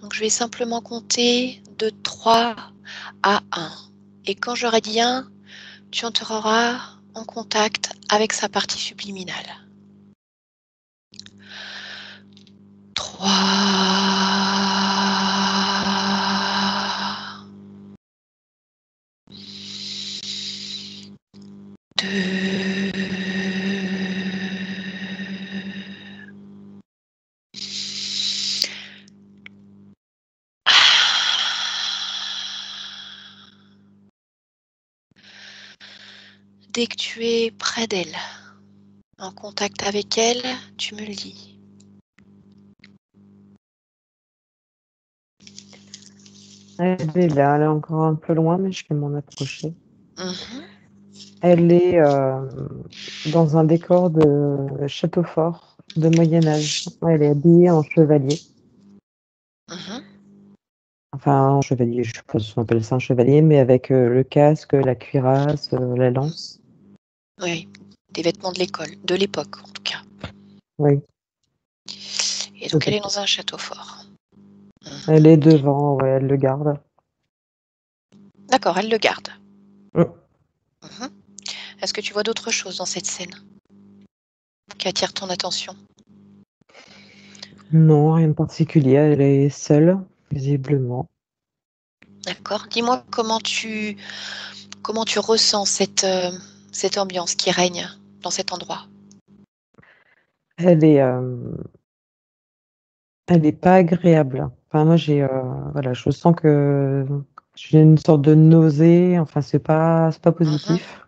Donc je vais simplement compter de 3 à 1. Et quand j'aurai dit 1, tu entreras en contact avec sa partie subliminale. 3, 2, 1. Dès que tu es près d'elle, en contact avec elle, tu me le dis. Elle est là, elle est encore un peu loin, mais je vais m'en approcher. Mmh. Elle est dans un décor de château fort de Moyen Âge. Elle est habillée en chevalier. Mmh. Enfin, en chevalier, je suppose qu'on appelle ça un chevalier, mais avec le casque, la cuirasse, la lance. Oui, des vêtements de l'époque en tout cas. Oui, Et tout donc à elle est fait. dans un château fort. Mmh. Elle est devant, ouais, elle le garde. D'accord, elle le garde. Mm. Mmh. Est-ce que tu vois d'autres choses dans cette scène qui attirent ton attention? Non, rien de particulier. Elle est seule, visiblement. D'accord. Dis-moi comment tu ressens cette ambiance qui règne dans cet endroit? Elle est, elle est pas agréable. Enfin, moi, voilà, je sens que j'ai une sorte de nausée. Enfin, c'est pas Mmh. positif.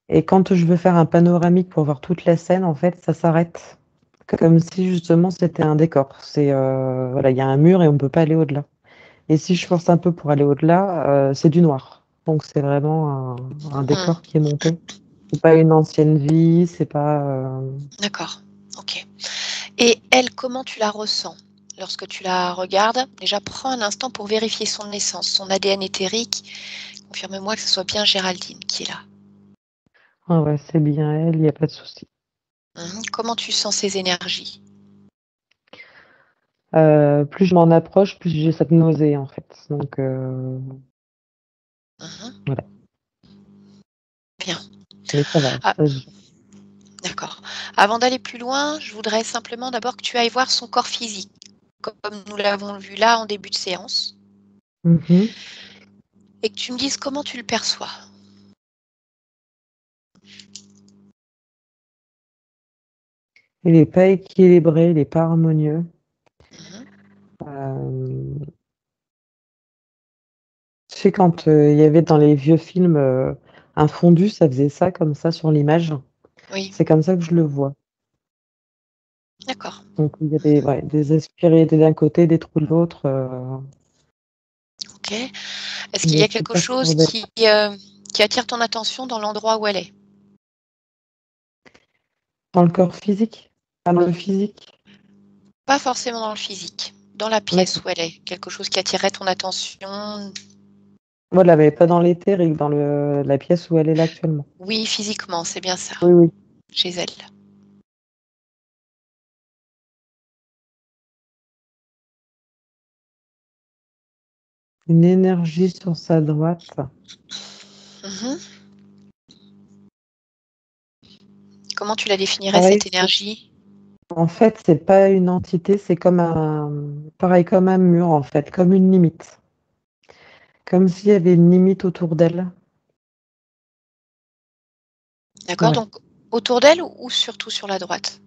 Et quand je veux faire un panoramique pour voir toute la scène, en fait, ça s'arrête. Comme si justement c'était un décor. Voilà, il y a un mur et on peut pas aller au-delà. Et si je force un peu pour aller au-delà, c'est du noir. Donc c'est vraiment un Mmh. décor qui est monté. C'est pas une ancienne vie, c'est pas. D'accord. OK. Et elle, comment tu la ressens lorsque tu la regardes? Déjà, prends un instant pour vérifier son essence, son ADN éthérique. Confirme-moi que ce soit bien Géraldine qui est là. Ah ouais, c'est bien elle, il y a pas de souci. Comment tu sens ses énergies? Plus je m'en approche, plus j'ai cette nausée en fait. Donc Mmh. voilà. Bien. Mais ça va. Ah, Ça se gère. d'accord. Avant d'aller plus loin, je voudrais simplement d'abord que tu ailles voir son corps physique, comme nous l'avons vu là en début de séance, Mhm. et que tu me dises comment tu le perçois. Il est pas équilibré, il est pas harmonieux. Mmh. Euh, Tu sais, quand il y avait dans les vieux films un fondu, ça faisait ça comme ça sur l'image. Oui, C'est comme ça que je le vois. d'accord. Donc il y a des aspérités d'un côté, des trous de l'autre. OK. Est-ce qu'il Il y est a très quelque chose perturbé. qui attire ton attention dans l'endroit où elle est? Dans le corps physique? Dans le physique? Pas forcément dans le physique, dans la pièce D'accord. où elle est. Quelque chose qui attirerait ton attention? Voilà, mais pas dans l'éthérique, dans la pièce où elle est là actuellement. Oui, physiquement, c'est bien ça, Oui, oui. chez elle. Une énergie sur sa droite. Mmh. Comment tu la définirais Pareil, cette énergie? en fait, c'est pas une entité, c'est pareil, comme un mur, en fait, comme une limite. Comme s'il y avait une limite autour d'elle. D'accord, Ouais. donc autour d'elle ou surtout sur la droite?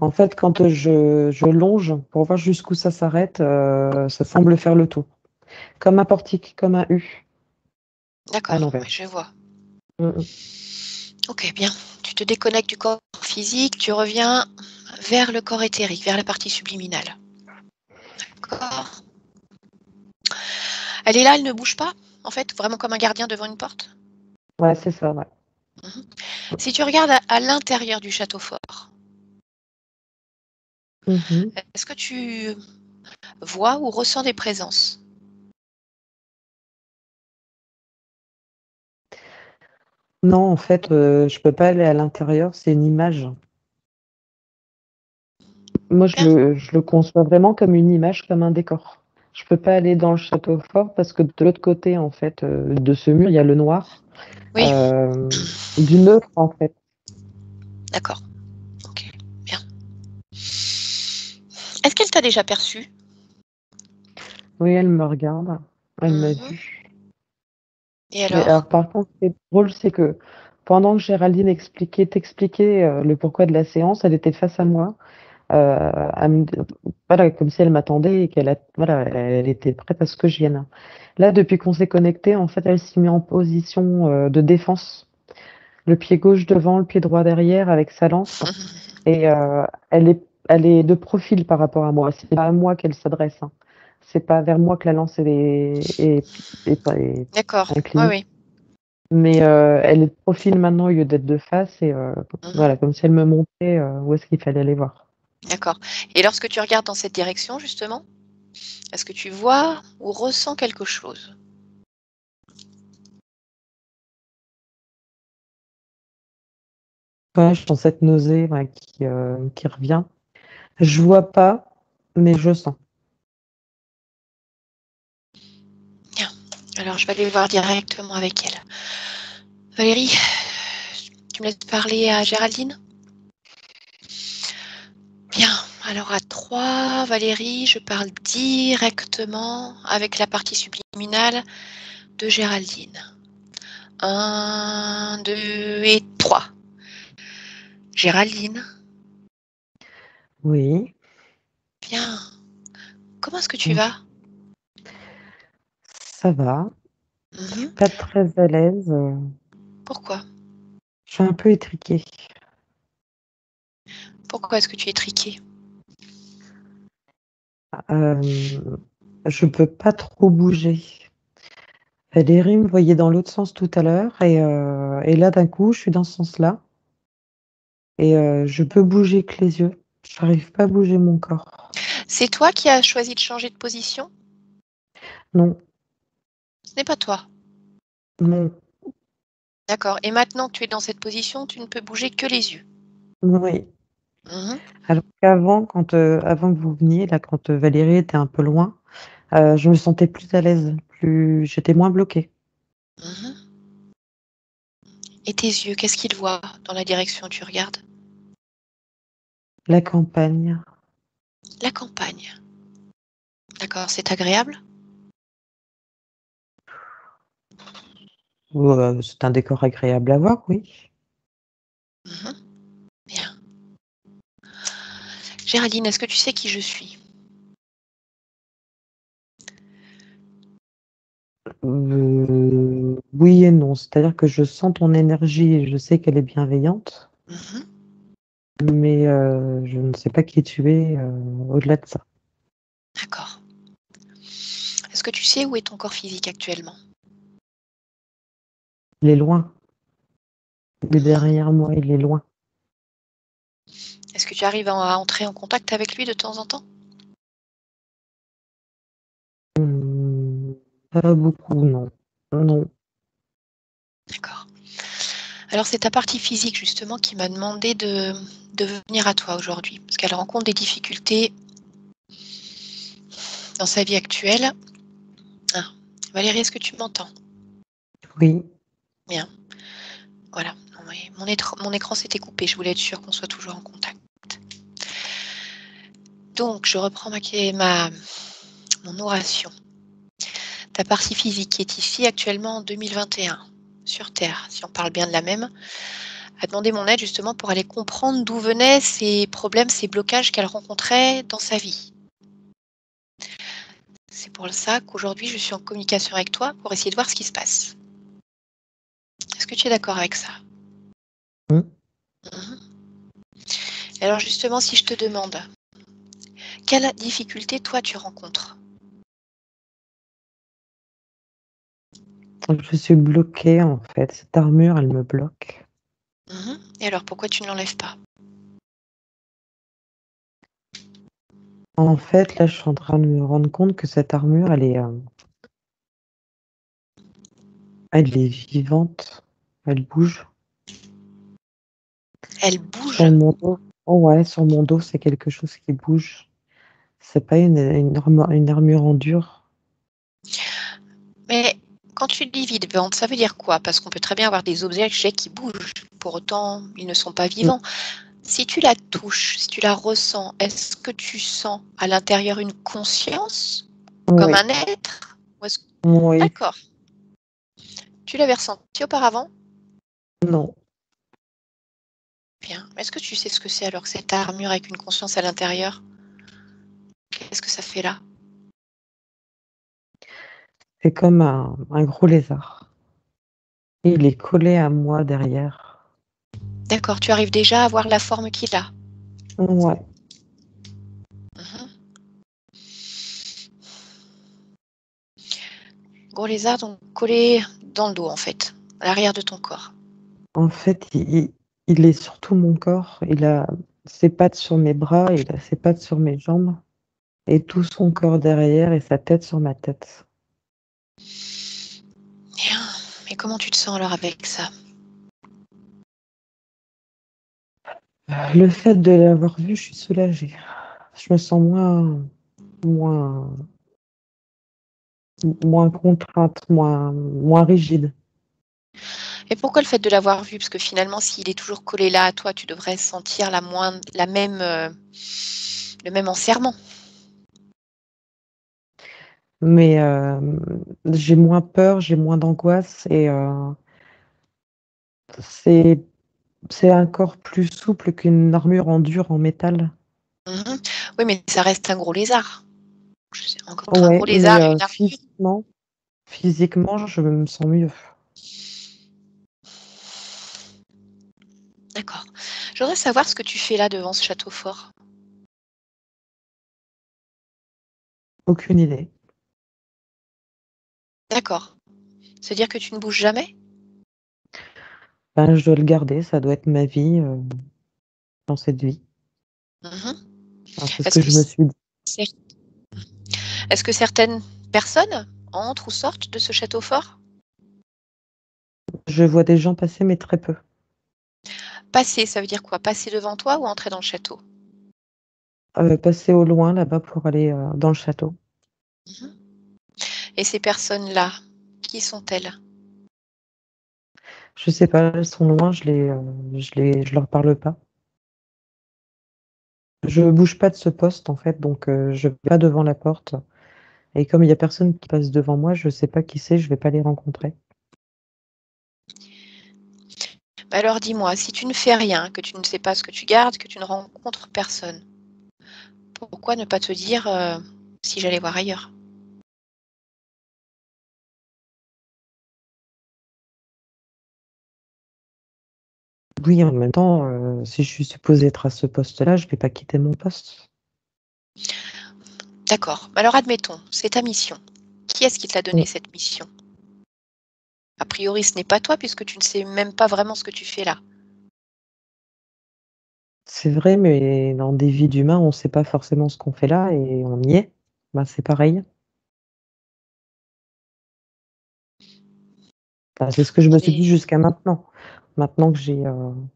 En fait, quand je longe pour voir jusqu'où ça s'arrête, ça semble faire le tour. Comme un portique, comme un U à D'accord, oui, l'envers. je vois. Mm, OK, bien. Tu te déconnectes du corps physique, tu reviens vers le corps éthérique, vers la partie subliminale. D'accord. Elle est là, elle ne bouge pas, en fait, vraiment comme un gardien devant une porte? ouais, c'est ça, ouais. Mmh. Si tu regardes à l'intérieur du château fort, Mhm. est-ce que tu vois ou ressens des présences? Non, en fait, je peux pas aller à l'intérieur, c'est une image. Moi, Bien. je le conçois vraiment comme une image, comme un décor. Je peux pas aller dans le château fort parce que de l'autre côté, en fait, de ce mur, il y a le noir, Oui, du neutre, en fait. d'accord. Ok, bien. Est-ce qu'elle t'a déjà perçu? Oui, elle me regarde, elle m'a Mhm. vu. Et Mais alors? alors, par contre, ce qui est drôle, c'est que pendant que Géraldine t'expliquait le pourquoi de la séance, elle était face à moi, voilà, comme si elle m'attendait et voilà, elle était prête à ce que je vienne. Là, depuis qu'on s'est connecté, en fait, elle s'est mise en position de défense, le pied gauche devant, le pied droit derrière, avec sa lance, et elle est de profil par rapport à moi. C'est pas à moi qu'elle s'adresse, hein. C'est pas vers moi que la lance est D'accord, oui, inclinée. oui. Mais elle est de profil maintenant au lieu d'être de face et Mhm. voilà, comme si elle me montrait où est-ce qu'il fallait aller voir. D'accord. Et lorsque tu regardes dans cette direction, justement, est-ce que tu vois ou ressens quelque chose? Ouais, je sens cette nausée ouais, qui revient. Je vois pas, mais je sens. Bien. Alors, je vais aller voir directement avec elle. Valérie, tu me laisses parler à Géraldine? Bien. Alors, à 3, Valérie, je parle directement avec la partie subliminale de Géraldine. 1, 2 et 3. Géraldine, Oui. bien. Comment est-ce que tu Mm. vas? Ça va. Je suis Mhm. pas très à l'aise. Pourquoi? Je suis un peu étriquée. Pourquoi est-ce que tu es triquée? Euh, je peux pas trop bouger. Valérie me voyait dans l'autre sens tout à l'heure et là d'un coup je suis dans ce sens-là et je peux bouger que les yeux. J'arrive pas à bouger mon corps. C'est toi qui as choisi de changer de position? Non, Ce n'est pas toi. non, D'accord. Et maintenant que tu es dans cette position, tu ne peux bouger que les yeux. oui. Mhm. Alors qu'avant, avant que vous veniez, là, quand Valérie était un peu loin, je me sentais plus à l'aise, j'étais moins bloquée. Mhm. Et tes yeux, qu'est-ce qu'ils voient dans la direction où tu regardes? La campagne, La campagne. D'accord, c'est agréable? c'est un décor agréable à voir, oui. Mhm. Bien. Géraldine, est-ce que tu sais qui je suis? Oui et non, c'est-à-dire que je sens ton énergie et je sais qu'elle est bienveillante, Mhm. mais je ne sais pas qui tu es au-delà de ça. D'accord. Est-ce que tu sais où est ton corps physique actuellement? Il est loin, il est Mhm. derrière moi, il est loin. Est-ce que tu arrives à entrer en contact avec lui de temps en temps? Hum, Pas beaucoup, non. Non, D'accord. Alors c'est ta partie physique justement qui m'a demandé de venir à toi aujourd'hui, parce qu'elle rencontre des difficultés dans sa vie actuelle. Ah. Valérie, est-ce que tu m'entends? oui, Bien. Voilà. Oui, mon écran s'était coupé. Je voulais être sûre qu'on soit toujours en contact. Donc, je reprends mon oration. Ta partie physique qui est ici actuellement en 2021, sur Terre, si on parle bien de la même, a demandé mon aide justement pour aller comprendre d'où venaient ces problèmes, ces blocages qu'elle rencontrait dans sa vie. C'est pour ça qu'aujourd'hui, je suis en communication avec toi pour essayer de voir ce qui se passe. Est-ce que tu es d'accord avec ça? hum. Mhm. Et alors justement, si je te demande, quelle difficulté toi tu rencontres? Je suis bloquée en fait. Cette armure, elle me bloque. Mhm. Et alors pourquoi tu ne l'enlèves pas? En fait, là, je suis en train de me rendre compte que cette armure, elle est vivante. Elle bouge Elle sur bouge. mon dos. Oh ouais, sur mon dos, c'est quelque chose qui bouge. C'est pas une armure en dur. Mais quand tu dis vivante, ça veut dire quoi? Parce qu'on peut très bien avoir des objets qui bougent. Pour autant, ils ne sont pas Mm. vivants. Si tu la touches, si tu la ressens, est-ce que tu sens à l'intérieur une conscience comme Oui, un être? Ou est-ce... oui, D'accord. Tu l'avais ressenti auparavant? non. Bien. Est-ce que tu sais ce que c'est alors, cette armure avec une conscience à l'intérieur? Qu'est-ce que ça fait là? C'est comme un gros lézard. Il est collé à moi derrière. D'accord, tu arrives déjà à voir la forme qu'il a. Ouais, Mhm. Gros lézard, donc collé dans le dos en fait, à l'arrière de ton corps. en fait, il est sur tout mon corps. Il a ses pattes sur mes bras, il a ses pattes sur mes jambes, et tout son corps derrière et sa tête sur ma tête. Bien. Mais comment tu te sens alors avec ça? Le fait de l'avoir vu, je suis soulagée. Je me sens moins, moins contrainte, moins rigide. Et pourquoi le fait de l'avoir vu? Parce que finalement, s'il est toujours collé là à toi, tu devrais sentir la même, le même enserrement. Mais j'ai moins peur, j'ai moins d'angoisse et c'est c'est un corps plus souple qu'une armure en dur en métal. Mhm. Oui, mais ça reste un gros lézard. Entre un Ouais, gros mais lézard et une armure. physiquement, je me sens mieux. D'accord. Je voudrais savoir ce que tu fais là devant ce château fort. Aucune idée. D'accord. C'est-à-dire que tu ne bouges jamais? Ben, je dois le garder, ça doit être ma vie dans cette vie. Mhm. Enfin, c'est ce Est-ce que que, je me suis dit. cer- est-ce que certaines personnes entrent ou sortent de ce château fort? Je vois des gens passer, mais très peu. Passer, ça veut dire quoi? Passer devant toi ou entrer dans le château? Passer au loin là-bas pour aller dans le château. Mhm. Et ces personnes-là, qui sont-elles? Je sais pas, elles sont loin, je leur parle pas. Je bouge pas de ce poste en fait, donc je vais pas devant la porte. Et comme il y a personne qui passe devant moi, je sais pas qui c'est, je vais pas les rencontrer. Bah alors dis-moi, si tu ne fais rien, que tu ne sais pas ce que tu gardes, que tu ne rencontres personne, pourquoi ne pas te dire si j'allais voir ailleurs? Oui, en même temps, si je suis supposée être à ce poste-là, je vais pas quitter mon poste. D'accord. Alors admettons, c'est ta mission. Qui est-ce qui te l'a Mm. donné cette mission? A priori, ce n'est pas toi puisque tu ne sais même pas vraiment ce que tu fais là. C'est vrai, mais dans des vies d'humains, on sait pas forcément ce qu'on fait là et on y est. Bah, c'est pareil. Enfin, c'est ce que je me suis Et dit jusqu'à maintenant. Maintenant mhm,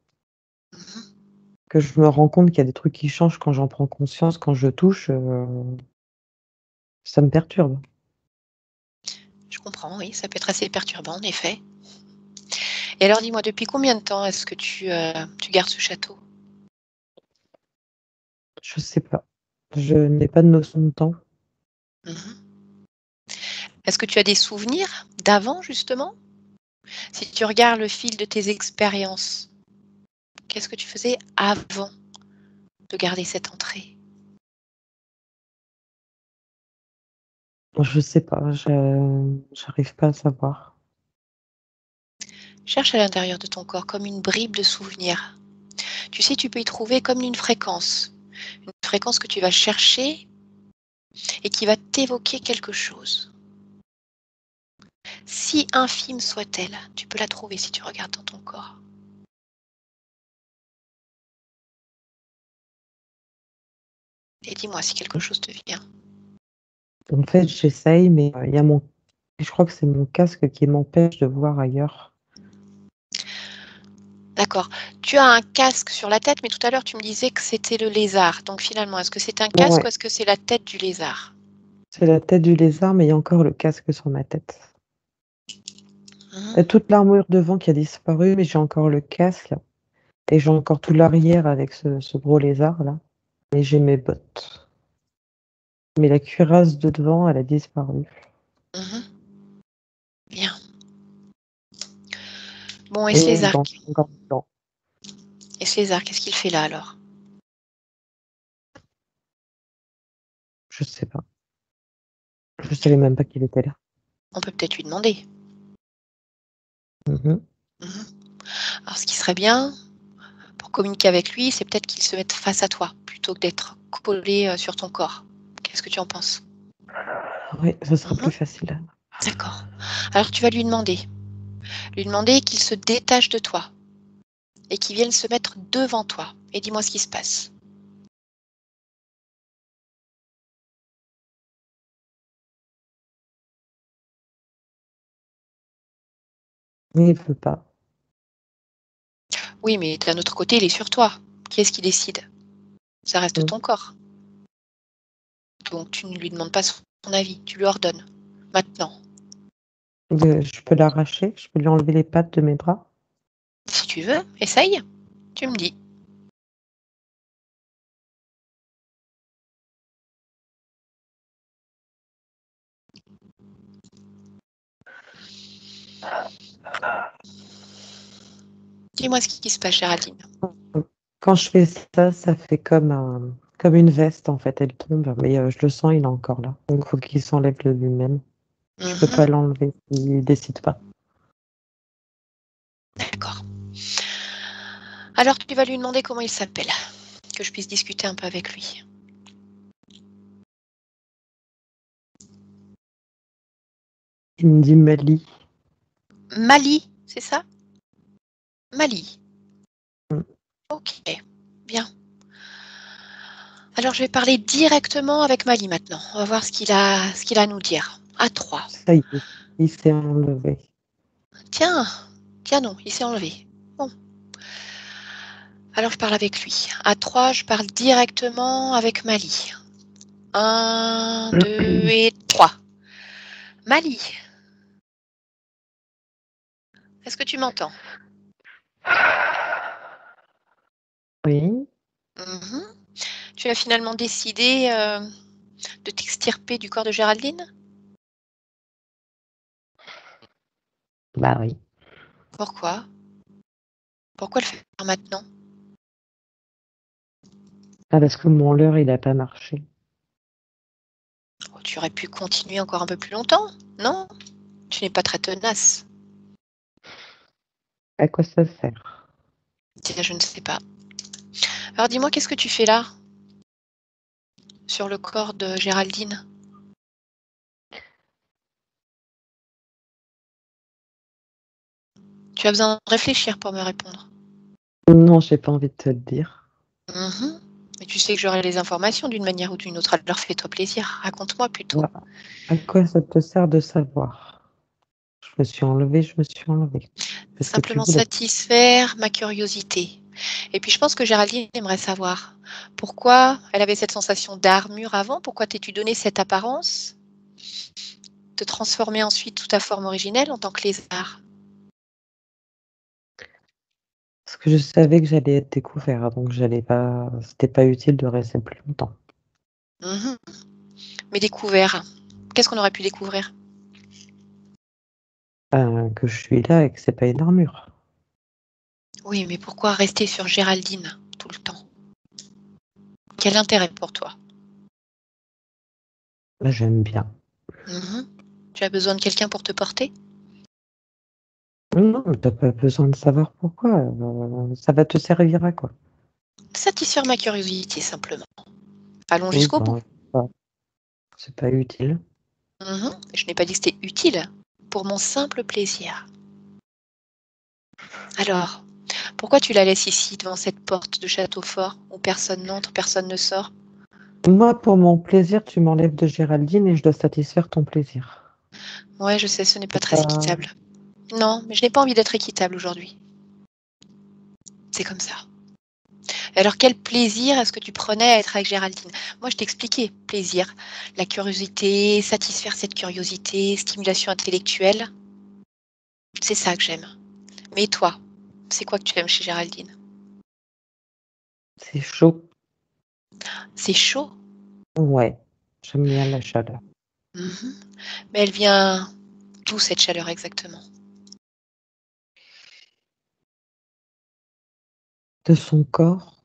que je me rends compte qu'il y a des trucs qui changent quand j'en prends conscience, quand je touche, ça me perturbe. je comprends, oui, ça peut être assez perturbant en effet. Et alors dis-moi, depuis combien de temps est-ce que tu gardes ce château? Je sais pas. Je n'ai pas de notion de temps. Mhm. Est-ce que tu as des souvenirs d'avant justement? Si tu regardes le fil de tes expériences, qu'est-ce que tu faisais avant de garder cette entrée? Je sais pas, j'arrive pas à savoir. Cherche à l'intérieur de ton corps comme une bribe de souvenir. Tu sais, tu peux y trouver comme une fréquence que tu vas chercher et qui va t'évoquer quelque chose. Si infime soit-elle, tu peux la trouver si tu regardes dans ton corps. Et dis-moi si quelque chose te vient. En fait, j'essaye, mais il y a je crois que c'est mon casque qui m'empêche de voir ailleurs. D'accord. Tu as un casque sur la tête, mais tout à l'heure, tu me disais que c'était le lézard. Donc finalement, est-ce que c'est un casque ou Ouais, est-ce que c'est la tête du lézard? c'est la tête du lézard, mais il y a encore le casque sur ma tête. Mmh. Toute l'armure devant qui a disparu, mais j'ai encore le casque et j'ai encore tout l'arrière avec ce gros lézard là. Et j'ai mes bottes. Mais la cuirasse de devant, elle a disparu. Mmh. Bien. Bon, et Et ce mes lézard? gants sont encore dedans. Et ce lézard, qu'est-ce qu'il fait là alors? Je sais pas. Je savais même pas qu'il était là. On peut peut-être lui demander. Mhm. Mmh. Alors ce qui serait bien pour communiquer avec lui, c'est peut-être qu'il se mette face à toi plutôt que d'être collé, sur ton corps. Qu'est-ce que tu en penses? Oui, ce sera Mmh. plus facile. D'accord. Alors tu vas lui demander qu'il se détache de toi et qu'il vienne se mettre devant toi et dis-moi ce qui se passe. Mais il veut pas. Oui, mais d'un autre côté, il est sur toi. Qui est-ce qui décide? Ça reste Mm. ton corps. Donc tu ne lui demandes pas son avis, tu lui ordonnes. Maintenant, Je peux l'arracher, je peux lui enlever les pattes de mes bras. si tu veux, essaye, tu me dis. Dis-moi ce qui se passe, Géraldine. Quand je fais ça, ça fait comme une veste en fait. Elle tombe, mais je le sens, il est encore là. Donc il faut qu'il s'enlève de lui-même. Je peux pas Mhm, l'enlever s'il décide pas. d'accord. Alors tu vas lui demander comment il s'appelle, que je puisse discuter un peu avec lui. Il me dit Mali. Mali, c'est ça? Mali. Mm. Ok, bien. Alors je vais parler directement avec Mali maintenant. On va voir ce qu'il a à nous dire. À 3. Ça y est, il s'est enlevé. Tiens, tiens non, il s'est enlevé. Bon, alors je parle avec lui. À 3, je parle directement avec Mali. Un, 2 et 3. Mali, est-ce que tu m'entends? Oui, Mhm. Tu as finalement décidé de t'extirper du corps de Géraldine? bah oui. Pourquoi? Pourquoi le faire maintenant? Ah, parce que mon leurre, il a pas marché. Oh, tu aurais pu continuer encore un peu plus longtemps, non? Tu n'es pas très tenace. À quoi ça sert? Tiens, je ne sais pas. Alors dis-moi, qu'est-ce que tu fais là, sur le corps de Géraldine? Tu as besoin de réfléchir pour me répondre. Non, j'ai pas envie de te le dire. Mhm. Mais tu sais que j'aurai les informations d'une manière ou d'une autre. Alors fais-toi plaisir. Raconte-moi plutôt. Voilà. À quoi ça te sert de savoir? Je me suis enlevée, je me suis enlevée. C'est ce que tu Simplement voulais. satisfaire ma curiosité. Et puis je pense que Géraldine aimerait savoir pourquoi elle avait cette sensation d'armure avant, pourquoi t'es-tu donné cette apparence, te transformer ensuite sous ta forme originelle en tant que lézard. Parce que je savais que j'allais être découvert, donc j'allais pas. C'était pas utile de rester plus longtemps. Mhm. Mais découvert, qu'est-ce qu'on aurait pu découvrir? Que je suis là et que c'est pas une armure. Oui, mais pourquoi rester sur Géraldine tout le temps? Quel intérêt pour toi? Là, j'aime bien. Mhm. Tu as besoin de quelqu'un pour te porter? Non, mais t'as pas besoin de savoir pourquoi. Ça va te servir à quoi? Satisfaire ma curiosité simplement. Allons Oui, jusqu'au bout. ben, c'est pas utile. Mhm. Je n'ai pas dit que c'était utile, pour mon simple plaisir. Alors, pourquoi tu la laisses ici, devant cette porte de château fort, où personne n'entre, personne ne sort? Moi, pour mon plaisir, tu m'enlèves de Géraldine et je dois satisfaire ton plaisir. Ouais, je sais, ce n'est pas C'est très pas. équitable. Non, mais je n'ai pas envie d'être équitable aujourd'hui. C'est comme ça. Et alors quel plaisir est-ce que tu prenais à être avec Géraldine? Moi, je t'expliquais, plaisir, la curiosité, satisfaire cette curiosité, stimulation intellectuelle, c'est ça que j'aime. Mais toi, c'est quoi que tu aimes chez Géraldine? C'est chaud. C'est chaud? Ouais, j'aime bien la chaleur. Mmh. Mais elle vient d'où cette chaleur exactement? De son corps,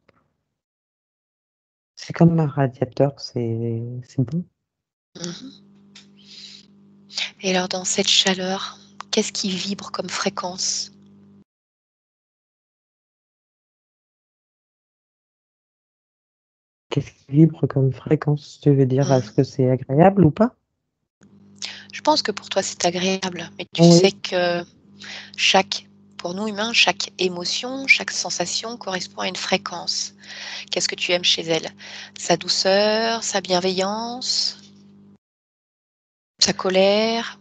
c'est comme un radiateur, c'est bon. Mmh. Et alors dans cette chaleur, qu'est-ce qui vibre comme fréquence? Qu'est-ce qui vibre comme fréquence? Tu veux dire, est-ce Mmh. que c'est agréable ou pas? Je pense que pour toi c'est agréable, mais tu sais Oui. que chaque pour nous humains, chaque émotion, chaque sensation correspond à une fréquence. Qu'est-ce que tu aimes chez elle? Sa douceur, sa bienveillance, sa colère?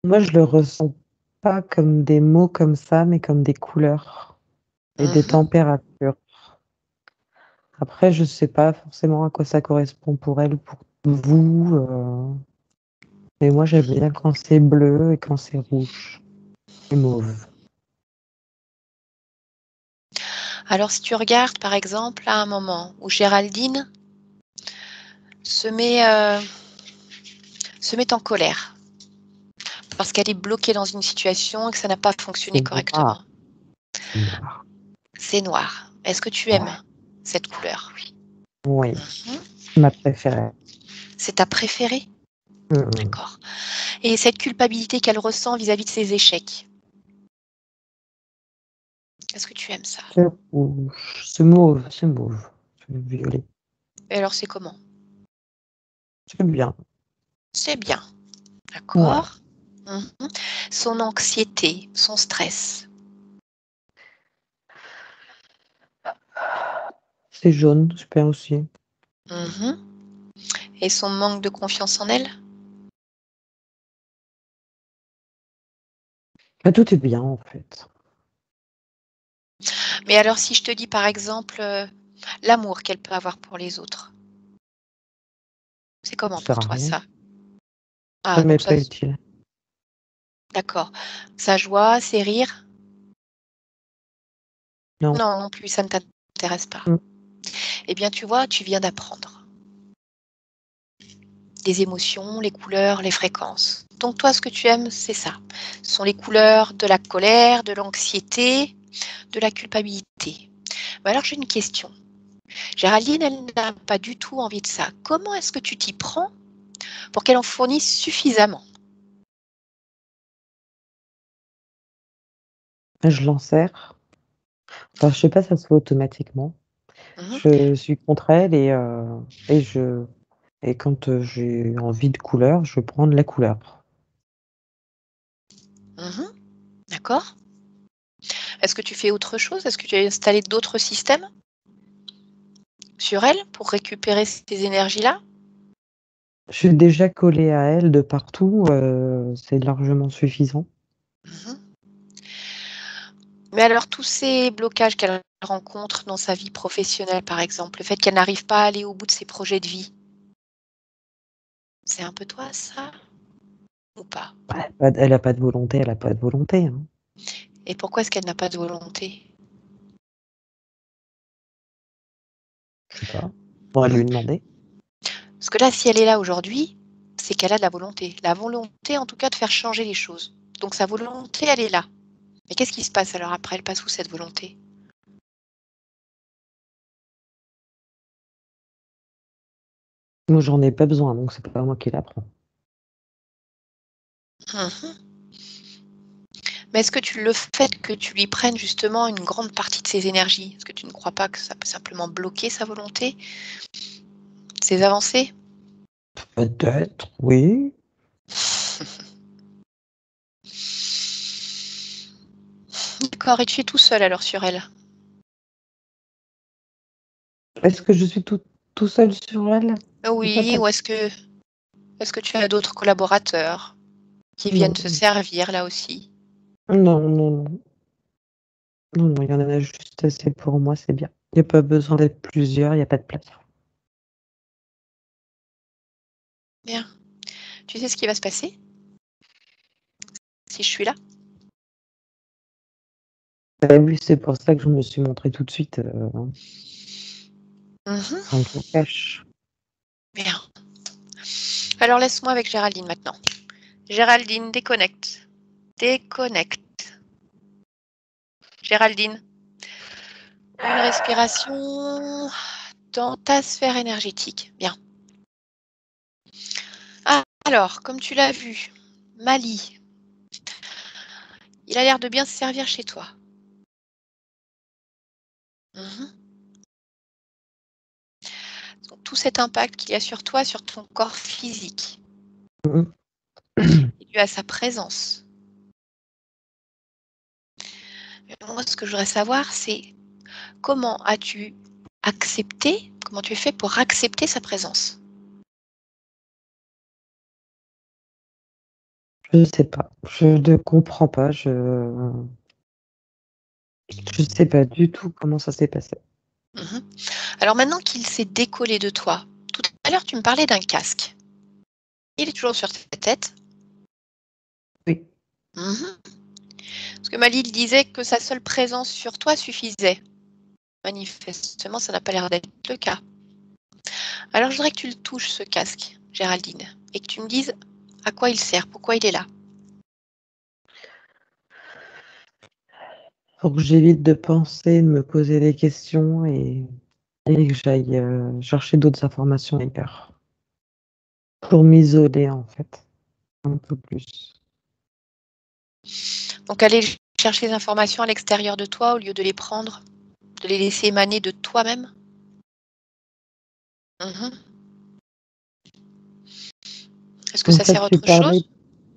Moi, je le ressens pas comme des mots comme ça, mais comme des couleurs et des Mmh. températures. Après, je sais pas forcément à quoi ça correspond pour elle, pour vous, mais moi, j'aime bien quand c'est bleu et quand c'est rouge et mauve. Alors si tu regardes par exemple à un moment où Géraldine se met, se met en colère parce qu'elle est bloquée dans une situation et que ça n'a pas fonctionné C'est correctement. noir, c'est noir. C'est noir. Est-ce que tu aimes Ouais, cette couleur? oui, Mmh. ma préférée. C'est ta préférée? Mmh mh. D'accord. Et cette culpabilité qu'elle ressent vis-à-vis de ses échecs, est-ce que tu aimes ça? C'est rouge, c'est mauve, c'est violet. Et alors c'est comment? C'est bien. C'est bien, Ouais, d'accord. Mmh. Son anxiété, son stress. c'est jaune, c'est bien aussi. Mmh. Et son manque de confiance en elle? Bah, tout est bien, en fait. Mais alors si je te dis par exemple, l'amour qu'elle peut avoir pour les autres, c'est comment Ça sert pour à toi rien, ça? ça Ah m'est donc ça pas utile. d'accord. Sa joie, ses rires? Non. Non, non plus, ça ne t'intéresse pas. Mmh. Eh bien tu vois, tu viens d'apprendre. Les émotions, les couleurs, les fréquences. Donc toi, ce que tu aimes, c'est ça. Ce sont les couleurs de la colère, de l'anxiété, de la culpabilité. Mais alors j'ai une question. Géraldine, elle n'a pas du tout envie de ça. Comment est-ce que tu t'y prends pour qu'elle en fournisse suffisamment? Je l'enserre. Enfin, je sais pas, ça se fait automatiquement. Mmh. Je suis contre elle et je et quand, j'ai envie de couleur, je prends de la couleur. Mmh. D'accord. Est-ce que tu fais autre chose? Est-ce que tu as installé d'autres systèmes sur elle pour récupérer ces énergies-là? Je suis déjà collée à elle de partout, c'est largement suffisant. Mmh. Mais alors tous ces blocages qu'elle rencontre dans sa vie professionnelle, par exemple, le fait qu'elle n'arrive pas à aller au bout de ses projets de vie, c'est un peu toi ça? Ou pas? Bah, elle a pas de volonté, elle a pas de volonté, hein. Et pourquoi est-ce qu'elle n'a pas de volonté? Je sais pas. Faudrait lui demander. Parce que là, si elle est là aujourd'hui, c'est qu'elle a de la volonté. La volonté, en tout cas, de faire changer les choses. Donc sa volonté, elle est là. Mais qu'est-ce qui se passe alors après? Elle passe où cette volonté? Moi, j'en ai pas besoin, donc c'est pas moi qui la prends. Mmh. Mais est-ce que le fait que tu lui prennes justement une grande partie de ses énergies, est-ce que tu ne crois pas que ça peut simplement bloquer sa volonté, ses avancées? Peut-être, oui. D'accord, et tu es tout seul alors sur elle? Est-ce que je suis tout seul sur elle? C'est ça Oui, ta ou est-ce que tu as d'autres collaborateurs? qui viennent se Non, servir là aussi. non, non, non. Non, non, il y en a juste assez pour moi, c'est bien. Il n'y a pas besoin d'être plusieurs, il n'y a pas de place. Bien. Tu sais ce qui va se passer si je suis là? Bah oui, c'est pour ça que je me suis montrée tout de suite, Mhm. rien que je cache. Bien. Alors laisse-moi avec Géraldine maintenant. Géraldine, déconnecte. Déconnecte. Géraldine, une respiration dans ta sphère énergétique. Bien. Ah, alors, comme tu l'as vu, Mali, il a l'air de bien se servir chez toi. Mhm. Donc, tout cet impact qu'il y a sur toi, sur ton corps physique, Mhm. est dû à sa présence. Mais moi, ce que je voudrais savoir, c'est comment as-tu accepté, comment tu es fait pour accepter sa présence? Je ne sais pas, je ne comprends pas, je sais pas du tout comment ça s'est passé. Mhm. Alors maintenant qu'il s'est décollé de toi, tout à l'heure tu me parlais d'un casque. Il est toujours sur ta tête. Oui. Mhm. Parce que Mali disait que sa seule présence sur toi suffisait. Manifestement, ça n'a pas l'air d'être le cas. Alors je voudrais que tu le touches, ce casque, Géraldine, et que tu me dises à quoi il sert, pourquoi il est là. Faut que j'évite de penser, de me poser des questions et que j'aille, chercher d'autres informations ailleurs. Pour m'isoler, en fait, un peu plus. Donc aller chercher des informations à l'extérieur de toi au lieu de les prendre, de les laisser émaner de toi-même. Mhm. Est-ce que En ça fait, sert à autre chose?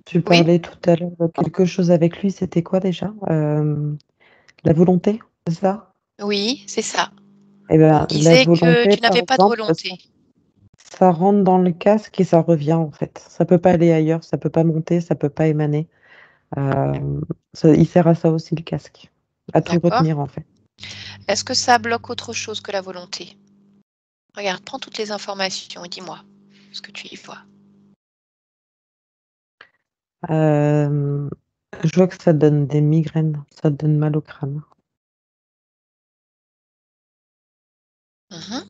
tu Oui, parlais tout à l'heure de quelque chose avec lui, c'était quoi déjà? La volonté, c'est ça? oui, c'est ça. Eh Il ben, la disait que volonté, tu par n'avais pas de exemple, volonté. ça rentre dans le casque et ça revient, en fait. Ça peut pas aller ailleurs, ça peut pas monter, ça peut pas émaner. Il sert à ça aussi, le casque, à tout D'accord. retenir, en fait. Est-ce que ça bloque autre chose que la volonté? Regarde, prends toutes les informations et dis-moi ce que tu y vois. Euh, je vois que ça donne des migraines, ça donne mal au crâne. Mhm.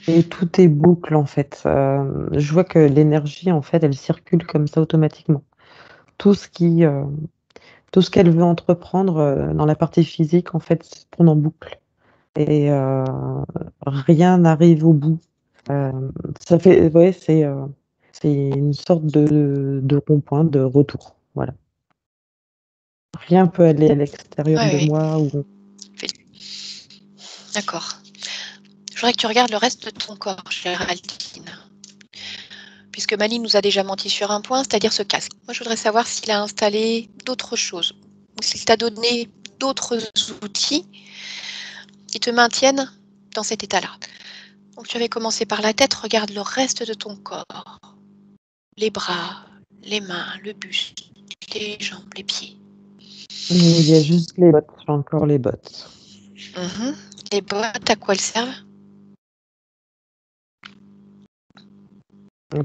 Et tout est boucle, en fait. Je vois que l'énergie, en fait, elle circule comme ça automatiquement. Tout ce qui, tout ce qu'elle veut entreprendre, dans la partie physique, en fait, tourne en boucle et rien n'arrive au bout. Ça fait ouais, c'est une sorte de rond-point, de retour, voilà. Rien peut aller à l'extérieur Oui, de oui. moi ou D'accord. Je voudrais que tu regardes le reste de ton corps, Géraldine. Puisque Mali nous a déjà menti sur un point, c'est-à-dire ce casque. Moi, je voudrais savoir s'il a installé d'autres choses, ou s'il t'a donné d'autres outils qui te maintiennent dans cet état-là. Donc, tu avais commencé par la tête, regarde le reste de ton corps. Les bras, les mains, le buste, les jambes, les pieds. il y a juste les bottes, j'ai encore les bottes. Mhm. Les bottes, à quoi elles servent?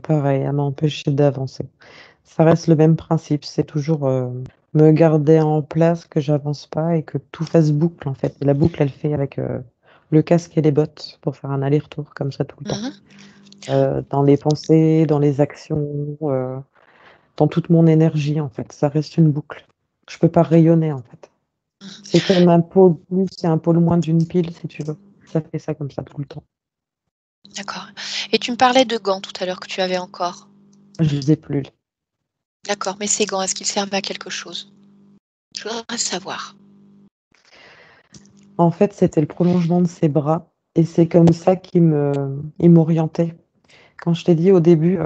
Pareil, à m'empêcher d'avancer. Ça reste le même principe, c'est toujours, me garder en place, que j'avance pas et que tout fasse boucle, en fait. Et la boucle, elle fait avec, le casque et les bottes pour faire un aller-retour comme ça tout le temps. Mhm. Dans les pensées, dans les actions, dans toute mon énergie, en fait. Ça reste une boucle. Je peux pas rayonner, en fait. C'est comme un pôle plus et un pôle moins d'une pile, si tu veux. Ça fait ça comme ça tout le temps. D'accord. Et tu me parlais de gants tout à l'heure que tu avais encore. Je les ai plus. D'accord, mais ces gants, est-ce qu'ils servent à quelque chose? Je voudrais savoir. En fait, c'était le prolongement de ses bras et c'est comme ça il m'orientait. Quand je t'ai dit au début,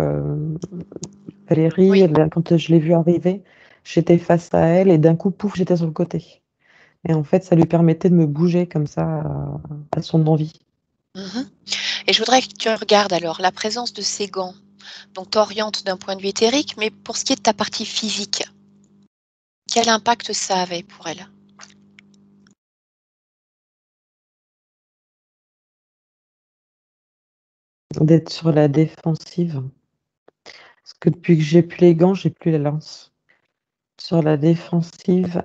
Valérie, Oui. quand je l'ai vue arriver, j'étais face à elle et d'un coup, pouf, j'étais sur le côté. Et en fait, ça lui permettait de me bouger comme ça à son envie. Mhm. Et je voudrais que tu regardes alors la présence de ces gants. Donc t'orientes d'un point de vue éthérique, mais pour ce qui est de ta partie physique, quel impact ça avait pour elle? D'être sur la défensive. Parce que depuis que j'ai plus les gants, j'ai plus la lance. Sur la défensive,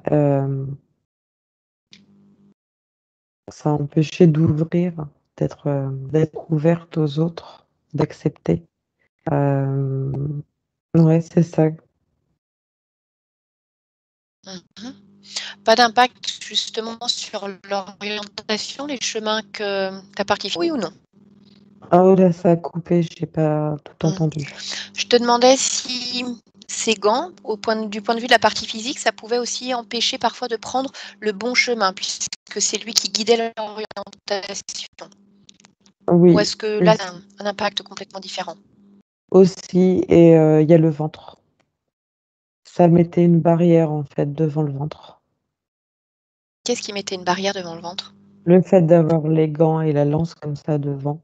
ça empêchait d'ouvrir, d'être ouverte aux autres, d'accepter. Ouais, c'est ça. Mmh. Pas d'impact justement sur l'orientation, les chemins que ta partie oui ou non? Ah oh là, ça a coupé, j'ai pas tout Mmh. entendu. Je te demandais si ces gants, du point de vue de la partie physique, ça pouvait aussi empêcher parfois de prendre le bon chemin, puisque c'est lui qui guidait l'orientation. Ou Oui, est-ce que là, aussi, ça a un impact complètement différent? aussi et il y a le ventre. Ça mettait une barrière, en fait, devant le ventre. Qu'est-ce qui mettait une barrière devant le ventre? Le fait d'avoir les gants et la lance comme ça devant,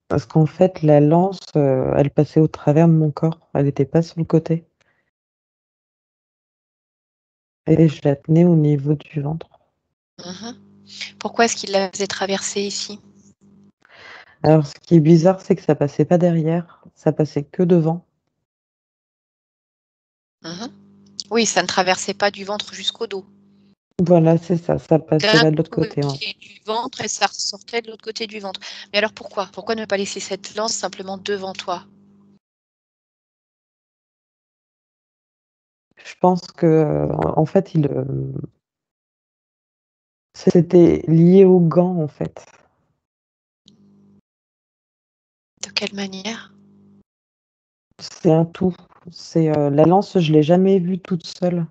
parce qu'en fait, la lance, elle passait au travers de mon corps, elle était pas sur le côté et je la tenais au niveau du ventre. Mmh. Pourquoi est-ce qu'il la faisait traverser ici? Alors ce qui est bizarre, c'est que ça passait pas derrière, ça passait que devant. Mmh. Oui, ça ne traversait pas du ventre jusqu'au dos. Voilà, c'est ça, ça passait D'un là de l'autre côté, ouais. côté du ventre et ça ressortait de l'autre côté du ventre. Mais alors pourquoi? Pourquoi ne pas laisser cette lance simplement devant toi? Je pense que, en fait, c'était lié aux gants, en fait. De quelle manière? C'est un tout. La lance, je l'ai jamais vue toute seule.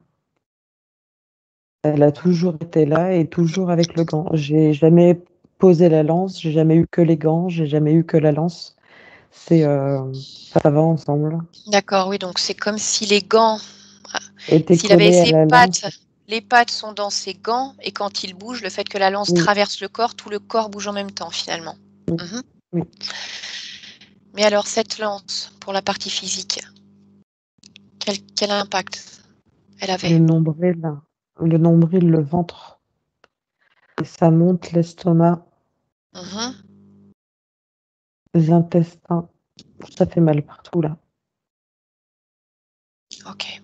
Elle a toujours été là et toujours avec le gant. J'ai jamais posé la lance, j'ai jamais eu que les gants, j'ai jamais eu que la lance. Ça va ensemble. D'accord, oui, donc c'est comme si les gants, ah, Était s'il avait collé à ses la lance. pattes, les pattes sont dans ses gants et quand il bouge, le fait que la lance Oui, traverse le corps, tout le corps bouge en même temps finalement. oui, Mmh. oui. Mais alors cette lance, pour la partie physique, quel impact elle Le avait? nombril, le nombril, le ventre. Et ça monte l'estomac, Mmh. les intestins. Ça fait mal partout là. OK.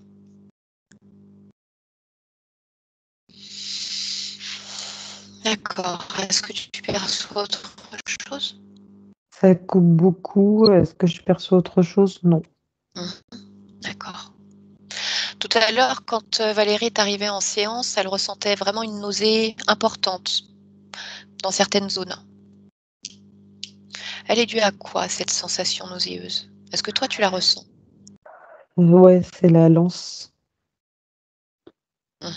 D'accord. Est-ce que tu perçois autre chose? Ça coupe beaucoup. Est-ce que je perçois autre chose? Non. Mmh. D'accord. Tout à l'heure, quand, Valérie est arrivée en séance, elle ressentait vraiment une nausée importante dans certaines zones. Elle est due à quoi cette sensation nauséeuse? Est-ce que toi tu la ressens? Ouais, c'est la lance. Mmh.